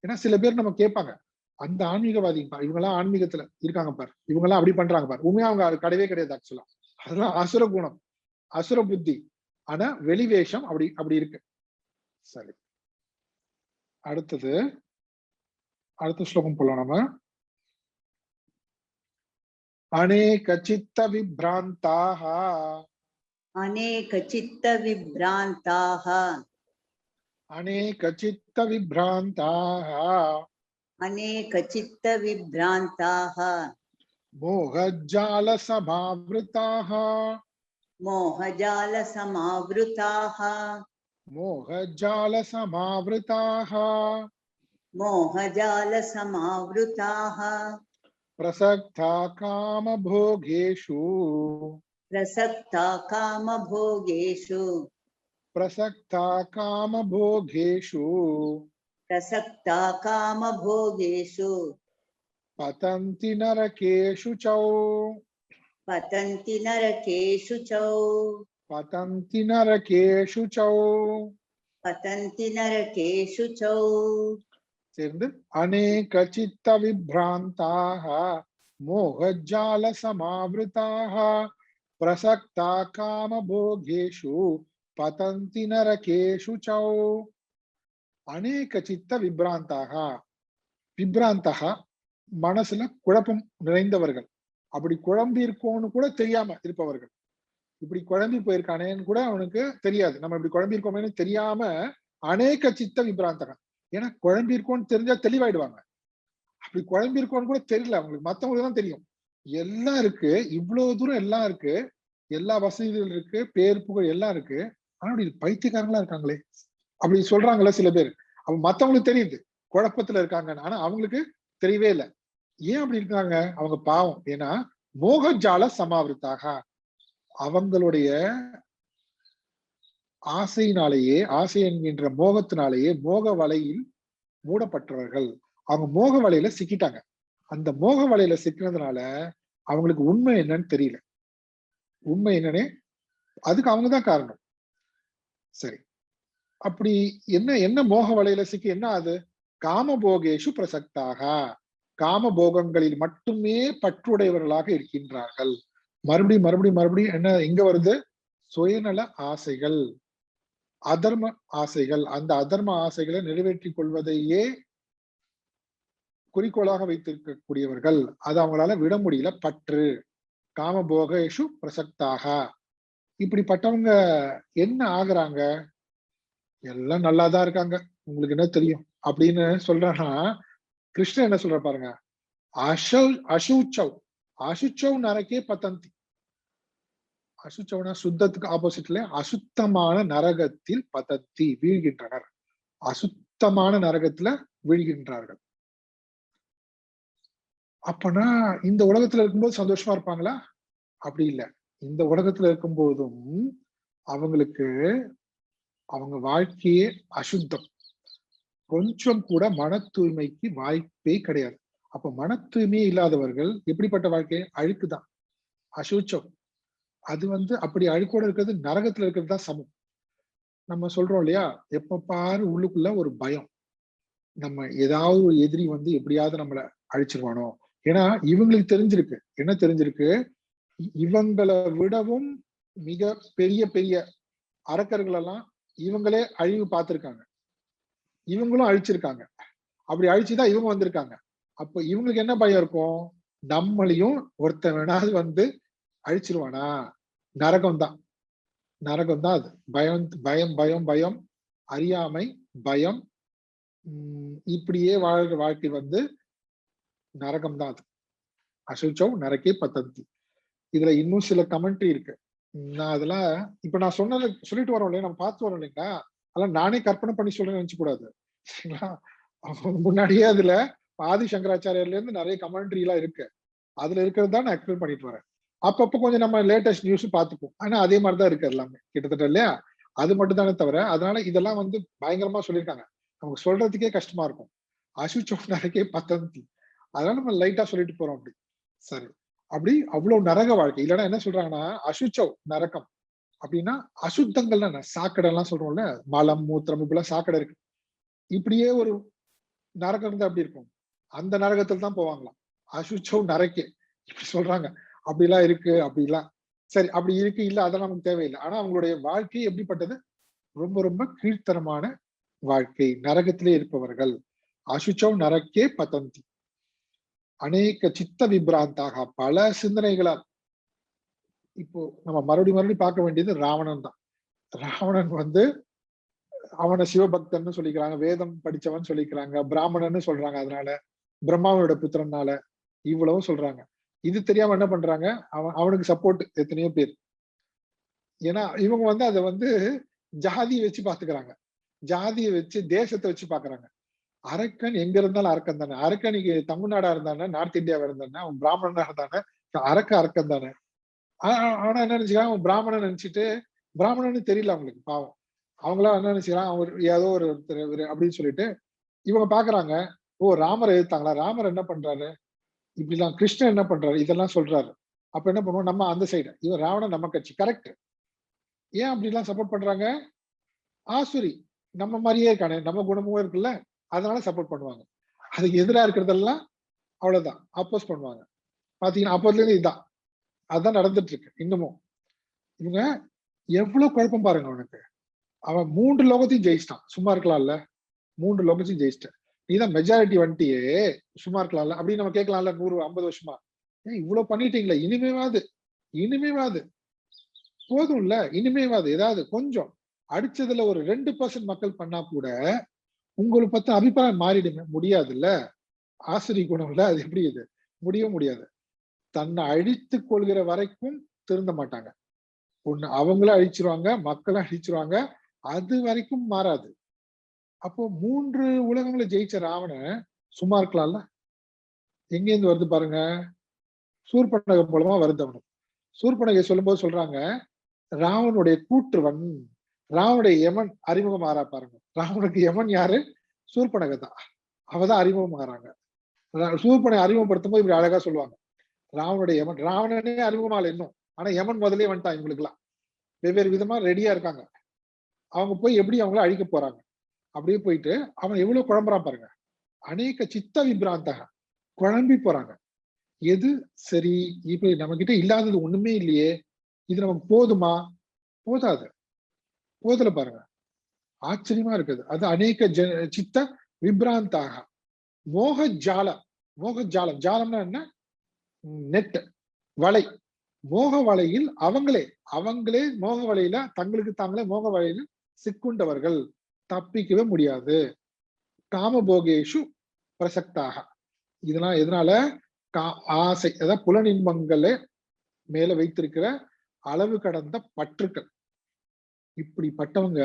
ஏன்னா சில பேர் நம்ம கேட்பாங்க, அந்த ஆன்மீகவாதி இவங்க எல்லாம் ஆன்மீகத்துல இருக்காங்க பாரு, இவங்க எல்லாம் அப்படி பண்றாங்க பாரு. உண்மையா அவங்க அது கிடையவே கிடையாது ஆக்சுவலா. அதெல்லாம் அசுர குணம், அசுர புத்தி. ஆனா வெளிவேஷம் அப்படி அப்படி இருக்கு. சரி, அடுத்தது அடுத்த ஸ்லோகம் போலாம் நம்ம. அநேக சித்த விப்ராந்தாக अनेक चित्त विभ्रांताः अनेक चित्त विभ्रांताः अनेक चित्त विभ्रांताः मोहजाल समावृताः मोहजाल समावृताः मोहजाल समावृताः मोहजाल समावृताः प्रसक्ता काम भोगेषु प्रसक्ता काम भोगेषु प्रसक्ता काम भोगेषु प्रसक्ता काम भोगेषु पतन्ति नरकेषु च पतन्ति नरकेषु च पतन्ति नरकेषु च पतन्ति नरकेषु च சேர்ந்து अनेक चित्त विभ्रांताः मोहजाल समावृताः प्रसक्ता काम भोगेषु पतन्ति नरकेषु च अनेक चित्त विभ्रांताः. விப்ராந்தாக மனசுல குழப்பம் நிறைந்தவர்கள், அப்படி குழம்பி இருக்கோன்னு கூட தெரியாம இருப்பவர்கள். இப்படி குழம்பி போயிருக்கானேன்னு கூட அவனுக்கு தெரியாது, நம்ம இப்படி குழம்பி இருக்கோமேன்னு தெரியாம அநேக சித்த விப்ராந்தகம். ஏன்னா குழம்பி இருக்கோன்னு தெரிஞ்சா தெளிவாயிடுவாங்க. அப்படி குழம்பி இருக்கோன்னு கூட தெரியல அவங்களுக்கு, மத்தவங்களுக்கு தான் தெரியும். எல்லாம் இருக்கு, இவ்வளவு தூரம் எல்லாம் இருக்கு, எல்லா வசதிகள் இருக்கு, பேர் புகழ் எல்லாம் இருக்கு, ஆனா அப்படி பைத்தியக்காரங்களா இருக்காங்களே அப்படி சொல்றாங்களே சில பேர். அவங்க மத்தவங்களுக்கு தெரியுது குழப்பத்துல இருக்காங்கன்னு, ஆனா அவங்களுக்கு தெரியவே இல்லை. ஏன் அப்படி இருக்காங்க? அவங்க பாவம். ஏன்னா மோகஜால சமாவிருத்தாக, அவங்களுடைய ஆசையினாலேயே, ஆசை என்கின்ற மோகத்தினாலேயே மோக வலையில் மூடப்பட்டவர்கள். அவங்க மோக வலையில சிக்கிட்டாங்க. அந்த மோக வலையில சிக்கினதுனால அவங்களுக்கு உண்மை என்னன்னு தெரியல. உண்மை என்னன்னே அதுக்கு அவங்கதான் காரணம். சரி, அப்படி என்ன என்ன மோக வலையில சிக்கி என்ன அது? காமபோகேஷு பிரசக்தாக, காம போகங்களில் மட்டுமே பற்றுடையவர்களாக இருக்கின்றார்கள். மறுபடியும் மறுபடியும் மறுபடியும் என்ன இங்க வருது? சுயநல ஆசைகள், அதர்ம ஆசைகள். அந்த அதர்ம ஆசைகளை நிறைவேற்றிக் கொள்வதையே குறிக்கோளாக வைத்திருக்கக்கூடியவர்கள். அது அவங்களால விட முடியல. பற்று, காமபோகேஷு பிரசக்தாக. இப்படிப்பட்டவங்க என்ன ஆகுறாங்க? எல்லாம் நல்லாதான் இருக்காங்க, உங்களுக்கு என்ன தெரியும் அப்படின்னு சொல்றான்னா, கிருஷ்ணன் என்ன சொல்ற பாருங்க, அசுச்சவ் அசுச்சவ் நரக்கே பதந்தி. அசுச்சவனா சுத்தத்துக்கு ஆப்போசிட்ல அசுத்தமான நரகத்தில் பதந்தி, வீழ்கின்றனர். அசுத்தமான நரகத்துல வீழ்கின்றார்கள். அப்பனா இந்த உலகத்துல இருக்கும்போது சந்தோஷமா இருப்பாங்களா? அப்படி இல்லை. இந்த உலகத்துல இருக்கும்போதும் அவங்களுக்கு அவங்க வாழ்க்கையே அசுத்தம், கொஞ்சம் கூட மன தூய்மைக்கு வாய்ப்பே கிடையாது. அப்ப மன தூய்மையே இல்லாதவர்கள் எப்படிப்பட்ட வாழ்க்கை? அழுக்குதான், அசுச்சம். அது அப்படி அழுக்கோட இருக்கிறது நரகத்துல இருக்கிறது தான் சமம். நம்ம சொல்றோம் இல்லையா, எப்ப பாரு உள்ளுக்குள்ள ஒரு பயம், நம்ம ஏதாவது ஒரு எதிரி எப்படியாவது நம்மள அழிச்சிருவானோ. ஏன்னா இவங்களுக்கு தெரிஞ்சிருக்கு, என்ன தெரிஞ்சிருக்கு, இவங்களை விடவும் மிக பெரிய பெரிய அரக்கர்கள் எல்லாம் இவங்களே அழிவு பார்த்திருக்காங்க, இவங்களும் அழிச்சிருக்காங்க. அப்படி அழிச்சுதான் இவங்க வந்திருக்காங்க. அப்ப இவங்களுக்கு என்ன பயம் இருக்கும்? நம்மளையும் ஒருத்தன் வேணாவது அழிச்சிருவானா? நரகம் தான், நரகம் தான் அது. பயம் பயம் பயம் பயம், அறியாமை, பயம், இப்படியே வாழ்கிற வாழ்க்கை நரகம் தான் அது. அசுச்சவ் நரக்கே பதந்தி. இதுல இன்னும் சில கமெண்ட்ரி இருக்கு. நான் அதெல்லாம் இப்ப நான் சொன்னதை சொல்லிட்டு வரோம் இல்லையா, நம்ம பார்த்து வரோம் இல்லைங்களா, அதெல்லாம் நானே கற்பனை பண்ணி சொல்றேன்னு நினைச்சு கூடாது. முன்னாடியே அதுல ஆதி சங்கராச்சாரியர்ல இருந்து நிறைய கமெண்ட்ரி எல்லாம் இருக்கு. அதுல இருக்கிறது தான் நான் எக்ஸ்பிளைன் பண்ணிட்டு வரேன். அப்பப்போ கொஞ்சம் நம்ம லேட்டஸ்ட் நியூஸ் பார்த்துப்போம். ஆனா அதே மாதிரிதான் இருக்கு எல்லாமே கிட்டத்தட்ட இல்லையா. அது மட்டும் தானே தவிர, அதனால இதெல்லாம் பயங்கரமா சொல்லியிருக்காங்க, நமக்கு சொல்றதுக்கே கஷ்டமா இருக்கும். அசுச்சவ் நரக்கே பதந்தி, அதனால நம்ம லைட்டா சொல்லிட்டு போறோம் அப்படி. சரி, அப்படி அவ்வளவு நரக வாழ்க்கை. இல்லைன்னா என்ன சொல்றாங்கன்னா, அசுச்சவ் நரகம் அப்படின்னா அசுத்தங்கள், சாக்கடை எல்லாம் சொல்றோம்ல, மலம் மூத்திரம் இப்பெல்லாம் சாக்கடை இருக்கு. இப்படியே ஒரு நரகம் இருந்தா அப்படி இருக்கும். அந்த நரகத்தில் தான் போவாங்களாம். அசுச்சவ் நரக்கே இப்படி சொல்றாங்க. அப்படிலாம் இருக்கு அப்படிலாம். சரி அப்படி இருக்கு இல்ல அதெல்லாம் நமக்கு தேவையில்லை. ஆனா அவங்களுடைய வாழ்க்கை எப்படிப்பட்டது? ரொம்ப ரொம்ப கீழ்த்தரமான வாழ்க்கை. நரகத்திலே இருப்பவர்கள். அசுச்சவ் நரக்கே பதந்தி. அநேக சித்த விப்ராந்தாக பல சிந்தனைகளால். இப்போ நம்ம மறுபடியும் பார்க்க வேண்டியது ராவணன் தான். ராவணன் அவனை சிவபக்தன்னு சொல்லிக்கிறாங்க, வேதம் படிச்சவன் சொல்லிக்கிறாங்க, பிராமணன்னு சொல்றாங்க. அதனால பிரம்மாவோட புத்திரனால இவ்வளவும் சொல்றாங்க. இது தெரியாம என்ன பண்றாங்க? அவனுக்கு சப்போர்ட் எத்தனையோ பேர். ஏன்னா இவங்க அதை ஜாதியை வச்சு பாத்துக்கிறாங்க. ஜாதியை வச்சு தேசத்தை வச்சு பாக்குறாங்க. அரக்கன் எங்க இருந்தாலும் அரக்கன் தானே. அரக்கனுக்கு தமிழ்நாடா இருந்தானே, நார்த் இந்தியாவா இருந்தானே, அவன் பிராமணனா இருந்தானே, அரக்கன் தானே. ஆனா என்ன நினைச்சுக்கிறான்? அவன் பிராமணன் நினைச்சிட்டு, பிராமணன்னு தெரியல அவங்களுக்கு பாவம். அவங்களாம் என்ன நினைச்சுக்கிறான்? அவர் ஏதோ ஒரு அப்படின்னு சொல்லிட்டு இவங்க பாக்குறாங்க. ஓ ராமரை எதிர்த்தாங்களா? ராமர் என்ன பண்றாரு? இப்படிலாம் கிருஷ்ணன் என்ன பண்றாரு? இதெல்லாம் சொல்றாரு. அப்ப என்ன பண்ணுவோம்? நம்ம அந்த சைடு, இவன் ராவணன் நம்ம கட்சி கரெக்ட். ஏன் அப்படிலாம் சப்போர்ட் பண்றாங்க? ஆசுரி நம்ம மாதிரியே இருக்கானே, நம்ம குணமும் இருக்குல்ல, அதனால சப்போர்ட் பண்ணுவாங்க. அதுக்கு எதிராக இருக்கிறதெல்லாம் அவ்வளவுதான் அப்போஸ் பண்ணுவாங்க. பாத்தீங்கன்னா அப்போதுல இருந்து இதுதான், அதுதான் நடந்துட்டு இருக்கு இன்னமும். இவங்க எவ்வளவு குழப்பம் பாருங்க அவனுக்கு. அவன் 3 லோகத்தையும் ஜெயிச்சிட்டான். சும்மா இருக்கலாம்ல? 3 லோகத்தையும் ஜெயிச்சிட்டேன். நீதான் மெஜாரிட்டி வந்துட்டியே, சும்மா இருக்கலாம்ல அப்படின்னு நம்ம கேட்கலாம்ல. 150 வருஷமா ஏன் இவ்வளவு பண்ணிட்டீங்களா? இனிமேவாது போதும்ல. இனிமேவாது ஏதாவது கொஞ்சம் அடிச்சதுல ஒரு 2% மக்கள் பண்ணா கூட உங்களை பத்தி அபிப்பிராயம் மாறிடுங்க. முடியாதுல்ல. ஆசிரி குணம்ல அது எப்படி? இது முடியாது. தன்னை அழித்துக் கொள்கிற வரைக்கும் திருந்த மாட்டாங்க. ஒண்ணு அவங்கள அழிச்சிருவாங்க, மக்களை அழிச்சிருவாங்க. அது வரைக்கும் மாறாது. அப்போ 3 உலகங்களை ஜெயிச்ச ராவணன் சும்மா இருக்கலாம்ல? எங்கேருந்து வருது பாருங்க. சூர்பனகை மூலமா வருது அவனுக்கு. சூர்பனகை சொல்லும்போது சொல்றாங்க, ராவனுடைய கூற்றுவன், ராவனுடைய யமன் அறிமுகம் ஆறா பாருங்க. ராவனுக்கு யமன் யாரு? சூர்பனகை தான். அவதான் அறிமுகம் ஆறாங்க. சூர்பனை அறிமுகப்படுத்தும் போது இப்படி அழகா சொல்லுவாங்க, ராவனுடைய யமன். ராவணனே அறிமுகமால இன்னும், ஆனா யமன் முதலே வந்துட்டான். இவங்களுக்கு எல்லாம் வெவ்வேறு விதமா ரெடியா இருக்காங்க. அவங்க போய் எப்படி அவங்கள அழிக்க போறாங்க. அப்படியே போயிட்டு அவன் எவ்வளவு குழம்புறான் பாருங்க. அநேக சித்த விப்ராந்தக, குழம்பி போறாங்க. எது சரி? இப்ப நம்ம கிட்ட இல்லாதது ஒண்ணுமே இல்லையே, இது நமக்கு போதுமா? போதல பாருங்க. ஆச்சரியமா இருக்குது. அது அநேக சித்த விப்ராந்தாக, மோகஜாலம். ஜாலம்னா என்ன? நெட், வலை. மோக வலையில் அவங்களே மோக வலையில தங்களுக்கு தாங்களே மோக வலையில சிக்குண்டவர்கள், தப்பிக்கவே முடியாது. காமபோகேஷு பிரசக்தாக. இதெல்லாம் எதனால? ஆசை, அதாவது புலனின்பங்களே மேல வைத்திருக்கிற அளவு கடந்த பற்றுக்கள். இப்படிப்பட்டவங்க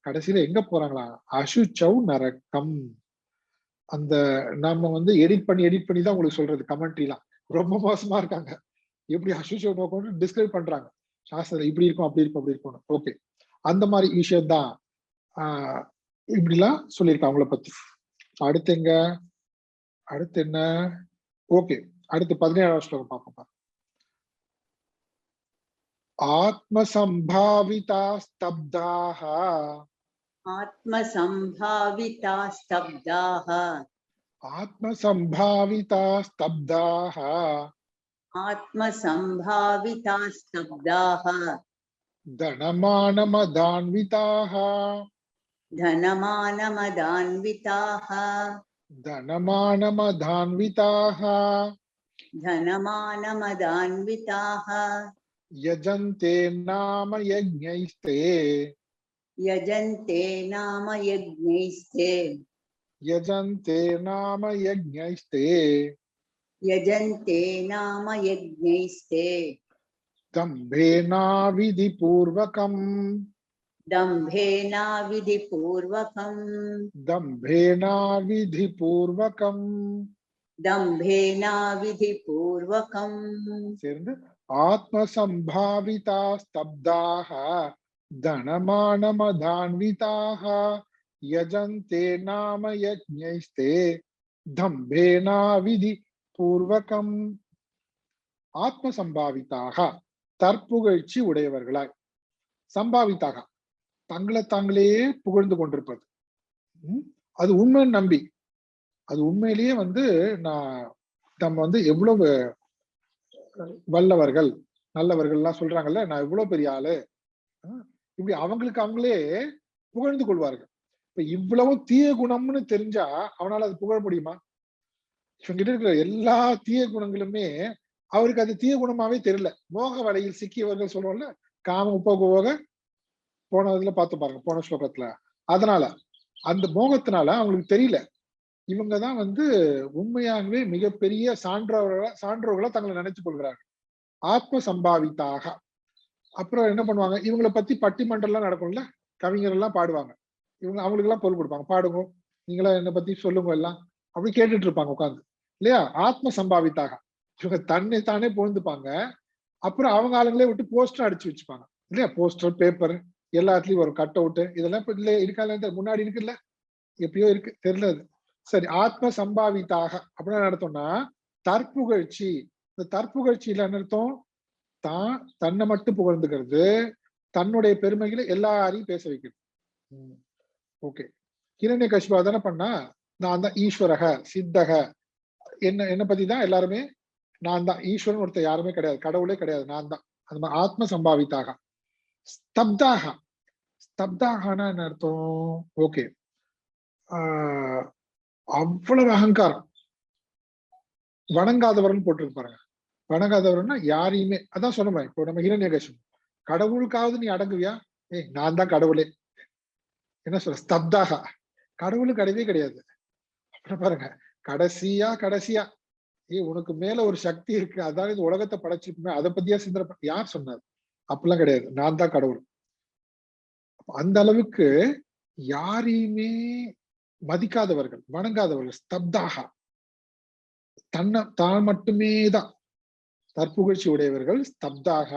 கடைசியில எங்க போறாங்களா? அசுச்சவ் நரக்கம். அந்த நம்ம எடிட் பண்ணி தான் உங்களுக்கு சொல்றது. கமெண்ட்ரிலாம் ரொம்ப மோசமா இருக்காங்க. எப்படி அசுச்சவ் நோக்கம் டிஸ்கிரைப் பண்றாங்க சாஸ்திரம். இப்படி இருக்கும், அப்படி இருக்கும். ஓகே, அந்த மாதிரி விஷயம் தான் இப்படிலாம் சொல்லியிருக்காங்க அவங்கள பத்தி. அடுத்து என்ன? ஓகே, அடுத்து 17வது ஸ்லோகம் பார்ப்போம். ஆத்மசம்பாவிதா ஸ்தப்தாக, ஆத்மசம்பாவிதா ஸ்தப்தாக, ஆத்மசம்பாவிதா ஸ்தப்தாக, ஆத்மசம்பாவிதா ஸ்தப்தாக, தனமானமதான்விதாக, தனமானமதான்விதாக, தனமானமதான்விதாக, தனமானமதான்விதாக, யஜந்தே நாம யஜ்ஞைஸ்தே, யஜந்தே நாம யஜ்ஞைஸ்தே, யஜந்தே நாம யஜ்ஞைஸ்தே, யஜந்தே நாம யஜ்ஞைஸ்தே, தம்பேனா விதிபூர்வகம், தம்பேனா விதிபூர்வகம், தம்பேனா விதிபூர்வகம். தம்பேனா விதிபூர்வகம். சேர்ந்து ஆத்மசம்பாவிதா ஸ்தப்தாக, தனமானமதான்விதாக, யஜந்தே நாம யஜ்ஞைஸ்தே, தம்பேனா விதி பூர்வகம். ஆத்மசம்பாவிதாக, தற்புகழ்ச்சி உடையவர்களாய். சம்பாவித்தாக, தங்களை தாங்களே புகழ்ந்து கொண்டிருப்பது. அது உண்மைன்னு நம்பி அது உண்மையிலேயே நான் நம்ம எவ்வளவு வல்லவர்கள் நல்லவர்கள்லாம் சொல்றாங்கல்ல, நான் இவ்வளவு பெரிய ஆளு, இப்படி அவங்களுக்கு அவங்களே புகழ்ந்து கொள்வார்கள். இப்ப இவ்வளவு தீய குணம்னு தெரிஞ்சா அவனால அது புகழ முடியுமா? இவங்கிட்ட இருக்கிற எல்லா தீய குணங்களுமே அவருக்கு அது தீய குணமாவே தெரியல. மோக வலையில் சிக்கியவர்கள் சொல்லுவோம்ல, காம உபபோக போனதுல பார்த்து பாருங்க, போன ஸ்லோகத்துல. அதனால அந்த மோகத்தினால அவங்களுக்கு தெரியல. இவங்கதான் உண்மையாகவே மிகப்பெரிய சான்றோர்களா தங்களை நினைச்சு கொள்கிறார்கள். ஆத்ம சம்பாவித்தாக. அப்புறம் என்ன பண்ணுவாங்க, இவங்களை பத்தி பட்டிமன்றம்லாம் நடக்கும்ல, கவிஞர் எல்லாம் பாடுவாங்க. இவங்க அவங்களுக்கு எல்லாம் பொருள் கொடுப்பாங்க, பாடுங்க, நீங்களா என்னை பத்தி சொல்லுங்க எல்லாம், அப்படி கேட்டுட்டு இருப்பாங்க உட்காந்து, இல்லையா? ஆத்ம சம்பாவித்தாக. இவங்க தன்னை தானே புகழ்ந்துப்பாங்க. அப்புறம் அவங்க ஆளுங்களே விட்டு போஸ்டர் அடிச்சு வச்சுப்பாங்க, இல்லையா? போஸ்டர், பேப்பர் எல்லாத்துலயும் ஒரு கட் அவுட், இதெல்லாம் இப்ப இல்ல இருக்காது, முன்னாடி இருக்குல்ல, எப்பயோ இருக்கு, தெரியல அது. சரி, ஆத்ம சம்பாவித்தாக அப்படின்னா நடத்தோம்னா தற்புகழ்ச்சி. இந்த தற்புகழ்ச்சியில என்ன அர்த்தம்? தான் தன்னை மட்டும் புகழ்ந்துக்கிறது, தன்னுடைய பெருமைகளை எல்லாரையும் பேச வைக்கிறது. ஓகே, ஹிரண்ய கஷ்பா தானே பண்ணா, நான் தான் ஈஸ்வரக சித்தக, என்ன பத்தி தான் எல்லாருமே, நான் தான் ஈஸ்வரன், ஒருத்தர் யாருமே கிடையாது, கடவுளே கிடையாது, நான் தான். அந்த மாதிரி ஆத்ம சம்பாவித்தாக. ஸ்தப்தாக. ஸ்தப்தாகனா என்ன அர்த்தம்? ஓகே, அவ்வளவு அகங்காரம், வணங்காதவர்னு போட்டிருக்கு பாருங்க. வணங்காதவர்னா யாரையுமே, அதான் சொன்னேன். இப்போ நம்ம ஹிரண்யகசிபு, கடவுளுக்காவது நீ அடங்குவியா? நான் தான் கடவுளே, என்ன சொல்ற? ஸ்தப்தாக. கடவுளுக்கு கிடையவே கிடையாது. அப்புறம் பாருங்க, கடைசியா உனக்கு மேல ஒரு சக்தி இருக்கு, அதான் இந்த உலகத்தை படைச்சிருக்குமே, அதை பத்தியா சிந்தனை? யார் சொன்னார்? அப்படிலாம் கிடையாது, நான் தான் கடவுள். அந்த அளவுக்கு யாரையுமே மதிக்காதவர்கள், வணங்காதவர்கள், ஸ்தப்தாக. தான் மட்டுமே தான் தற்புகழ்ச்சி உடையவர்கள். ஸ்தப்தாக.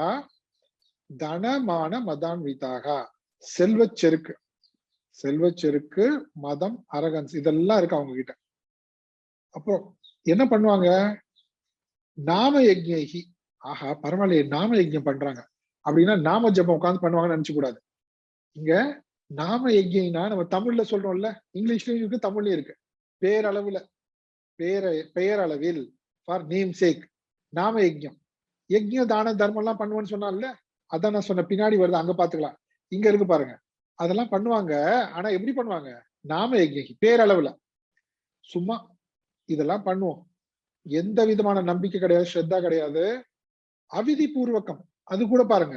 தனமான மதான்விதாக. செல்வச்செருக்கு, மதம், அரகன்ஸ், இதெல்லாம் இருக்கு அவங்க கிட்ட. அப்போ என்ன பண்ணுவாங்க? நாம யஜ்ஞி. ஆஹா, பரவாயில்லையே, நாம யஜ்ஞம் பண்றாங்க அப்படின்னா நாம ஜபம் உட்காந்து பண்ணுவாங்கன்னு நினைச்சு கூடாது. இங்க நாம யஜ்ஞினா நம்ம தமிழ்ல சொல்றோம்ல, இங்கிலீஷ்லயும் இருக்கு, தமிழ்லயும் இருக்கு. பேரளவுல, பெயரளவில், ஃபார் நேம் சேக், நாம யஜ்ஞம். யஜ்ஞம் தான தர்மம் எல்லாம் பண்ணுவேன்னு சொன்னால, அதான் நான் சொன்ன, பின்னாடி வருது, அங்க பாத்துக்கலாம். இங்க இருக்கு பாருங்க, அதெல்லாம் பண்ணுவாங்க. ஆனா எப்படி பண்ணுவாங்க? நாம யஜ்ஞி, பேரளவுல, சும்மா இதெல்லாம் பண்ணுவோம். எந்த விதமான நம்பிக்கை கிடையாது, ஸ்ரத்தா கிடையாது. அவிதி பூர்வகம், அது கூட பாருங்க.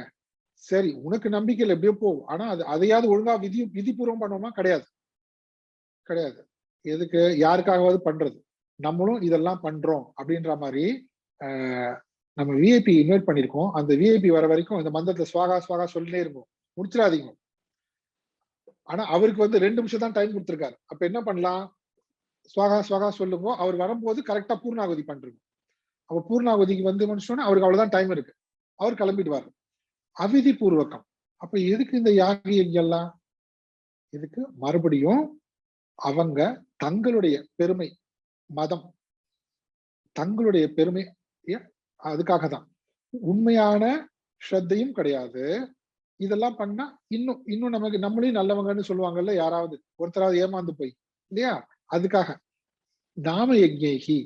சரி, உனக்கு நம்பிக்கையில் எப்படியோ போகும், ஆனா அதையாவது ஒழுங்கா விதிபூர்வம் பண்ணுவோமா? கிடையாது. எதுக்கு? யாருக்காகவாவது பண்றது. நம்மளும் இதெல்லாம் பண்றோம் அப்படின்ற மாதிரி நம்ம விஐபி இன்வைட் பண்ணிருக்கோம். அந்த விஐபி வர வரைக்கும் இந்த மந்திரத்தை ஸ்வாகா ஸ்வாகா சொல்லிட்டே இருக்கும், முடிச்சிடாதீங்க. ஆனா அவருக்கு 2 நிமிஷம் தான் டைம் கொடுத்திருக்காரு. அப்ப என்ன பண்ணலாம்? ஸ்வாகா ஸ்வாகா சொல்லுங்க. அவர் வரும்போது கரெக்டா பூர்ணாகுதி பண்றீங்க. அப்ப பூர்ணாகுதிக்கு மனுஷனா அவருக்கு அவ்வளவுதான் டைம் இருக்கு, அவர் கிளம்பிடுவாரு. அவிதி பூர்வகம். அப்ப எதுக்கு இந்த யாகியெல்லாம்? இதுக்கு மறுபடியும் அவங்க தங்களுடைய பெருமை, மதம், தங்களுடைய பெருமை, அதுக்காக தான். உண்மையான ஸ்ரத்தையும் கிடையாது. இதெல்லாம் பண்ணா இன்னும் நம்மளையும் நல்லவங்கன்னு சொல்லுவாங்கல்ல, யாராவது ஒருத்தராவது ஏமாந்து போய், இல்லையா? அதுக்காக நாம யஜ்ஞி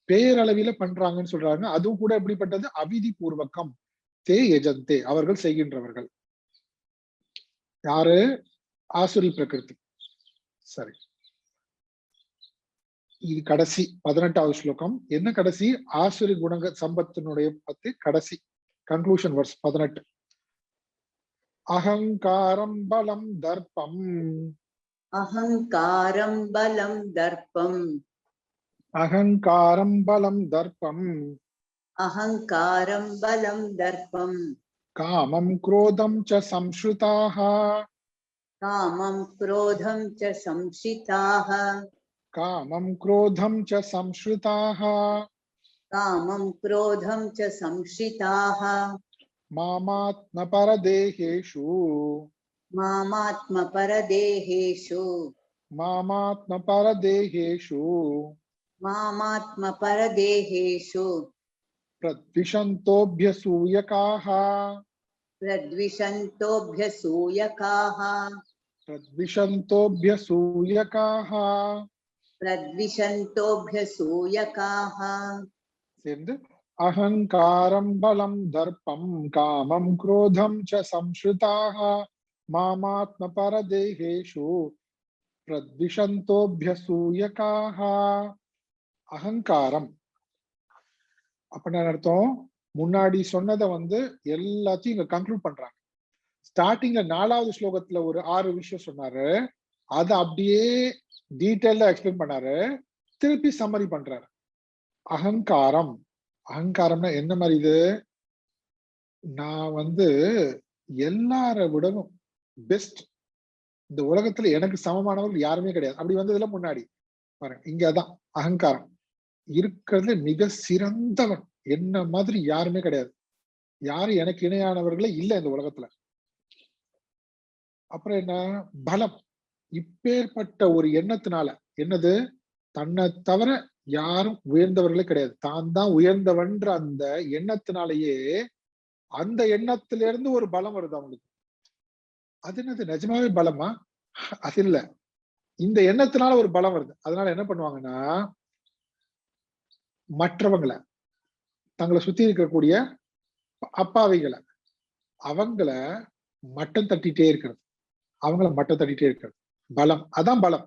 பேரளவில பண்றாங்கன்னு சொல்றாங்க. அதுவும் கூட எப்படிப்பட்டது? அவிதி பூர்வகம். தே யஜந்தே, அவர்கள் செய்கின்றவர்கள். யாரு? ஆசுரி பிரகிருதி. சரி, இது கடைசி 18வது ஸ்லோகம். என்ன கடைசி? ஆசுரி குணங்க சம்பத்தினுடைய பத்தி கடைசி கன்க்ளூஷன் வர்ஸ் 18. அகங்காரம் பலம் தர்ப்பம். அகங்காரம் பலம் தர்ப்பம். அகங்காரம் பலம் தர்ப்பம். அகங்காரம் பலம் தர்ப்பம். காமம் குரோதம் ச சம்ஸ்ருதாः. காமம் குரோதம் ச சம்ஸ்ரிதாः. காமம் குரோதம் ச சம்ஸ்ருதாः. காமம் குரோதம் ச சம்ஸ்ரிதாः. மாமாத்ம பரதேஹேஷு. மாமாத்ம பரதேஹேஷு. மாமாத்ம பரதேஹேஷு. மாமாத்ம பரதேஹேஷு. பிரத்விஷந்தோப்யசூயகாः. பிரத்விஷந்தோப்யசூயகாः. பிரத்விஷந்தோப்யசூயகாः. प्रद्विषन्तोऽभ्यसूयकाः சேர்ந்து அகங்காரம் பலம் தர்ப்பம் காமம் குரோதம் ச சம்ஸ்ருதாக மாமாத்ம பரதேகேஷு பிரத்விஷந்தோபியசூயகாக. அகங்காரம் அப்படின்னு அர்த்தம், முன்னாடி சொன்னதை எல்லாத்தையும் இங்க கன்க்ளூட் பண்றாங்க. ஸ்டார்டிங்ல 4வது ஸ்லோகத்துல ஒரு 6 விஷயம் சொன்னாரு, அதை அப்படியே டீட்டெயிலா எக்ஸ்பிளைன் பண்ணாரு, திருப்பி சம்மரி பண்றாரு. அகங்காரம், அகங்காரம்னா என்ன மாதிரி? இது நான் எல்லார விடவும் பெஸ்ட், இந்த உலகத்துல எனக்கு சமமானவர்கள் யாருமே கிடையாது அப்படி வந்ததுல முன்னாடி பாருங்க. இங்கதான் அகங்காரம் இருக்கிறதுல மிக சிறந்தவன், என்ன மாதிரி யாருமே கிடையாது, யாரும் எனக்கு இணையானவர்களே இல்லை இந்த உலகத்துல. அப்புறம் என்ன? பலம், இப்பேற்பட்ட ஒரு எண்ணத்தினால, என்னது, தன்னை தவிர யாரும் உயர்ந்தவர்களே கிடையாது, தான் தான் உயர்ந்தவன்ற அந்த எண்ணத்தினாலேயே அந்த எண்ணத்திலிருந்து ஒரு பலம் வருது அவங்களுக்கு. அது என்னது, நிஜமாவே பலமா? அது இல்ல, இந்த எண்ணத்தினால ஒரு பலம் வருது. அதனால என்ன பண்ணுவாங்கன்னா, மற்றவங்களை, தங்களை சுத்தி இருக்கக்கூடிய அப்பாவிகளை, அவங்கள மட்டம் தட்டிட்டே இருக்கிறது, அவங்கள மட்டம் தட்டிட்டே இருக்கிறது பலம். அதான் பலம்.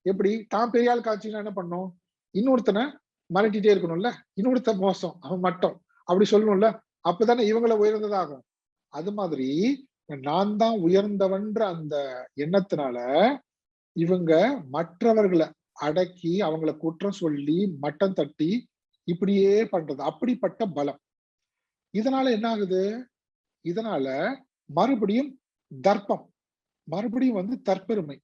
எப்படி? தான் பெரிய ஆள் காட்சின்னா என்ன பண்ணும், இன்னொருத்தனை மிரட்டிட்டே இருக்கணும்ல, இன்னொருத்த மோசம், அவன் மட்டம் அப்படி சொல்லணும்ல, அப்பதானே இவங்களை உயர்ந்ததாகும். அது மாதிரி நான் தான் உயர்ந்தவன்ற அந்த எண்ணத்தினால இவங்க மற்றவர்களை அடக்கி அவங்கள குற்றம் சொல்லி மட்டம் தட்டி இப்படியே பண்றது, அப்படிப்பட்ட பலம். இதனால என்ன ஆகுது? இதனால மறுபடியும் தர்ப்பம், மறுபடியும் தற்பெருமை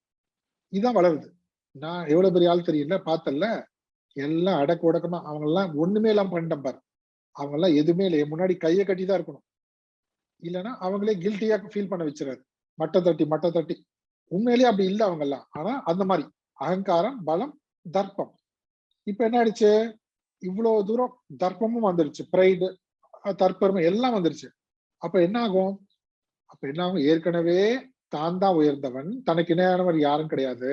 இதான் வளருது. நான் எவ்வளவு பெரிய ஆள் தெரியல, பார்த்தல, எல்லாம் அடக்க உடக்கமா, அவங்க எல்லாம் ஒண்ணுமே இல்லாம பண்ணிட்டேன் பாரு, அவங்க எல்லாம் எதுவுமே இல்லை, முன்னாடி கையை கட்டி தான் இருக்கணும், இல்லைன்னா அவங்களே கில்ட்டியா ஃபீல் பண்ண வச்சுறாரு, மட்டம் தட்டி. உண்மையிலேயே அப்படி இல்லை அவங்க எல்லாம். ஆனா அந்த மாதிரி அகங்காரம், பலம், தர்ப்பம். இப்ப என்ன ஆயிடுச்சு? இவ்வளவு தூரம் தர்ப்பமும் வந்துருச்சு, பிரைடு, தற்பெருமை எல்லாம் வந்துருச்சு. அப்ப என்ன ஆகும்? ஏற்கனவே தான் தான் உயர்ந்தவன், தனக்கு இணையானவர் யாரும் கிடையாது,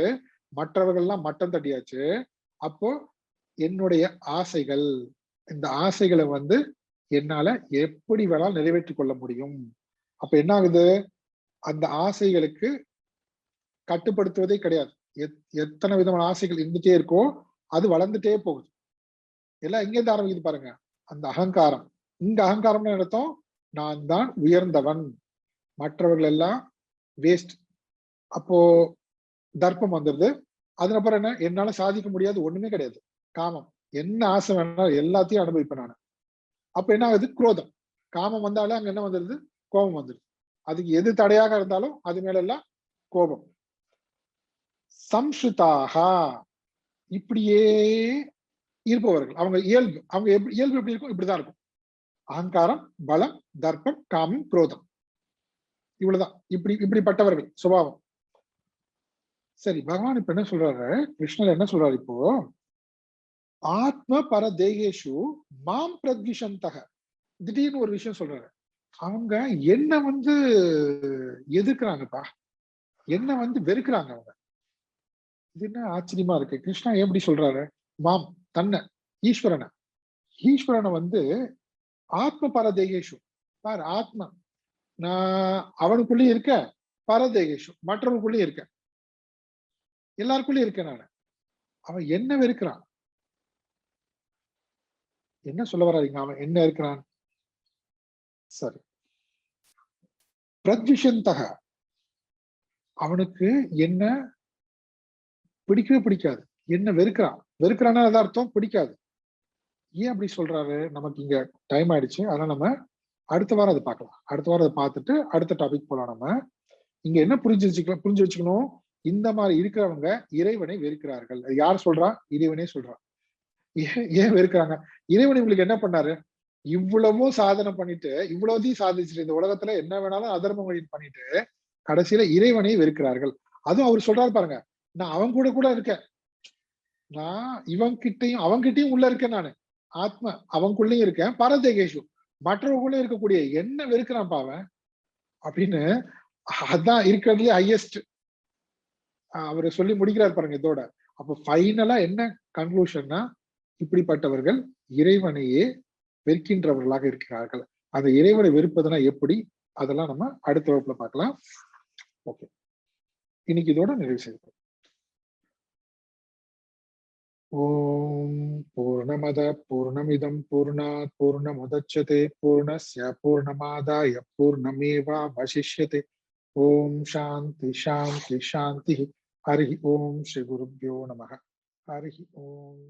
மற்றவர்கள்லாம் மட்டம் தட்டியாச்சு. அப்போ என்னுடைய ஆசைகள், இந்த ஆசைகளை என்னால எப்படி வேணாலும் நிறைவேற்றிக் கொள்ள முடியும். அப்ப என்ன ஆகுது? அந்த ஆசைகளுக்கு கட்டுப்படுத்துவதே கிடையாது. எத்தனை விதமான ஆசைகள் இருந்துட்டே இருக்கோ அது வளர்ந்துட்டே போகுது. எல்லாம் எங்க இருந்து ஆரம்பிக்குது பாருங்க, அந்த அகங்காரம். இங்க அகங்காரம்னு அர்த்தம், நான் தான் உயர்ந்தவன், மற்றவர்கள் எல்லாம் வேஸ்ட். அப்போ தர்ப்பம் வந்துருது. அதுக்கப்புறம் என்ன? என்னால சாதிக்க முடியாது ஒண்ணுமே கிடையாது, காமம், என்ன ஆசை வேணாலும் எல்லாத்தையும் அனுபவிப்பேன் நான். அப்ப என்ன ஆகுது? குரோதம். காமம் வந்தாலும் அங்க என்ன வந்துருது? கோபம் வந்துருது. அதுக்கு எது தடையாக இருந்தாலும் அது மேல எல்லாம் கோபம். சம்ஸ்ருதாக, இப்படியே இருப்பவர்கள், அவங்க இயல்பு, இயல்பு எப்படி இருக்கும்? இப்படிதான் இருக்கும். அகங்காரம், பலம், தர்ப்பம், காமம், குரோதம், இவ்வளவுதான். இப்படிப்பட்டவர்கள் சுபாவம். சரி, பகவான் இப்ப என்ன சொல்றாரு? கிருஷ்ணர் என்ன சொல்றாரு இப்போ? ஆத்ம பர தேகேஷு மாம் பிரத்விஷந்தக. திடீர்னு ஒரு விஷயம் சொல்றாரு, அவங்க என்ன எதிர்க்கிறாங்கப்பா, என்ன வெறுக்கிறாங்க அவங்க. இது என்ன ஆச்சரியமா இருக்கு? கிருஷ்ணா எப்படி சொல்றாரு? மாம், தன்னை, ஈஸ்வரனை ஆத்ம பரதேகேஷு, பாரு, ஆத்மா நான் அவனுக்குள்ளேயும் இருக்க, பரதேகேஷு மற்றவனுக்குள்ளேயும் இருக்க, எல்லாருக்குள்ளயும் இருக்கேன் நான். அவன் என்ன வெறுக்கிறான்? என்ன சொல்ல வர்றாங்க? அவன் என்ன இருக்கிறான்? சரி, பிரத்விஷந்தக, அவனுக்கு என்ன பிடிக்கவே பிடிக்காது, என்ன வெறுக்கிறான்னா அது அர்த்தம் பிடிக்காது. ஏன் அப்படி சொல்றாரு? நமக்கு இங்க டைம் ஆயிடுச்சு, அதனால நம்ம அடுத்த வாரம் அதை பார்க்கலாம். அடுத்த வாரம் அதை பார்த்துட்டு அடுத்த டாபிக் போலாம். நம்ம இங்க என்ன புரிஞ்சு வச்சுக்கணும், இந்த மாதிரி இருக்கிறவங்க இறைவனை வெறுக்கிறார்கள். யார் சொல்றா? இறைவனே சொல்றான். ஏன் வெறுக்கிறாங்க? இறைவன் இவங்களுக்கு என்ன பண்ணாரு? இவ்வளவும் சாதனை பண்ணிட்டு, இவ்வளவுதையும் சாதிச்சுட்டு, இந்த உலகத்துல என்ன வேணாலும் அதர்மங்களில் பண்ணிட்டு கடைசியில இறைவனை வெறுக்கிறார்கள். அதுவும் அவர் சொல்றாரு பாருங்க, நான் அவன் கூட இருக்கேன், நான் அவன்கிட்டயும் உள்ள இருக்கேன், நானு ஆத்மா அவனுக்குள்ளயும் இருக்கேன், பரதேகேஷு மற்றவங்களும் இருக்கக்கூடிய என்ன வெறுக்கிறான் பாவன் அப்படின்னு. அதான் இருக்கிறதுலயே ஹையஸ்ட். அவரு சொல்லி முடிக்கிறார் பாருங்க இதோட. அப்ப ஃபைனலா என்ன கன்க்ளூஷன்னா, இப்படிப்பட்டவர்கள் இறைவனையே வெறுக்கின்றவர்களாக இருக்கிறார்கள். அந்த இறைவனை வெறுப்பதுனா எப்படி? அதெல்லாம் நம்ம அடுத்த வகுப்புல பார்க்கலாம். ஓகே. இன்னைக்கு இதோட நிறைவு செய்யலாம். ஓம் பூர்ணமத பூர்ணமிதம் பூர்ணாத் பூர்ணமுதச்யதே பூர்ணஸ்ய பூர்ணமாதாய பூர்ணமேவாவசிஷ்யதே. ஓம் சாந்தி சாந்தி சாந்தி. ஹரி ஓம் ஸ்ரீ குருப்யோ நமः. ஹரி ஓம்.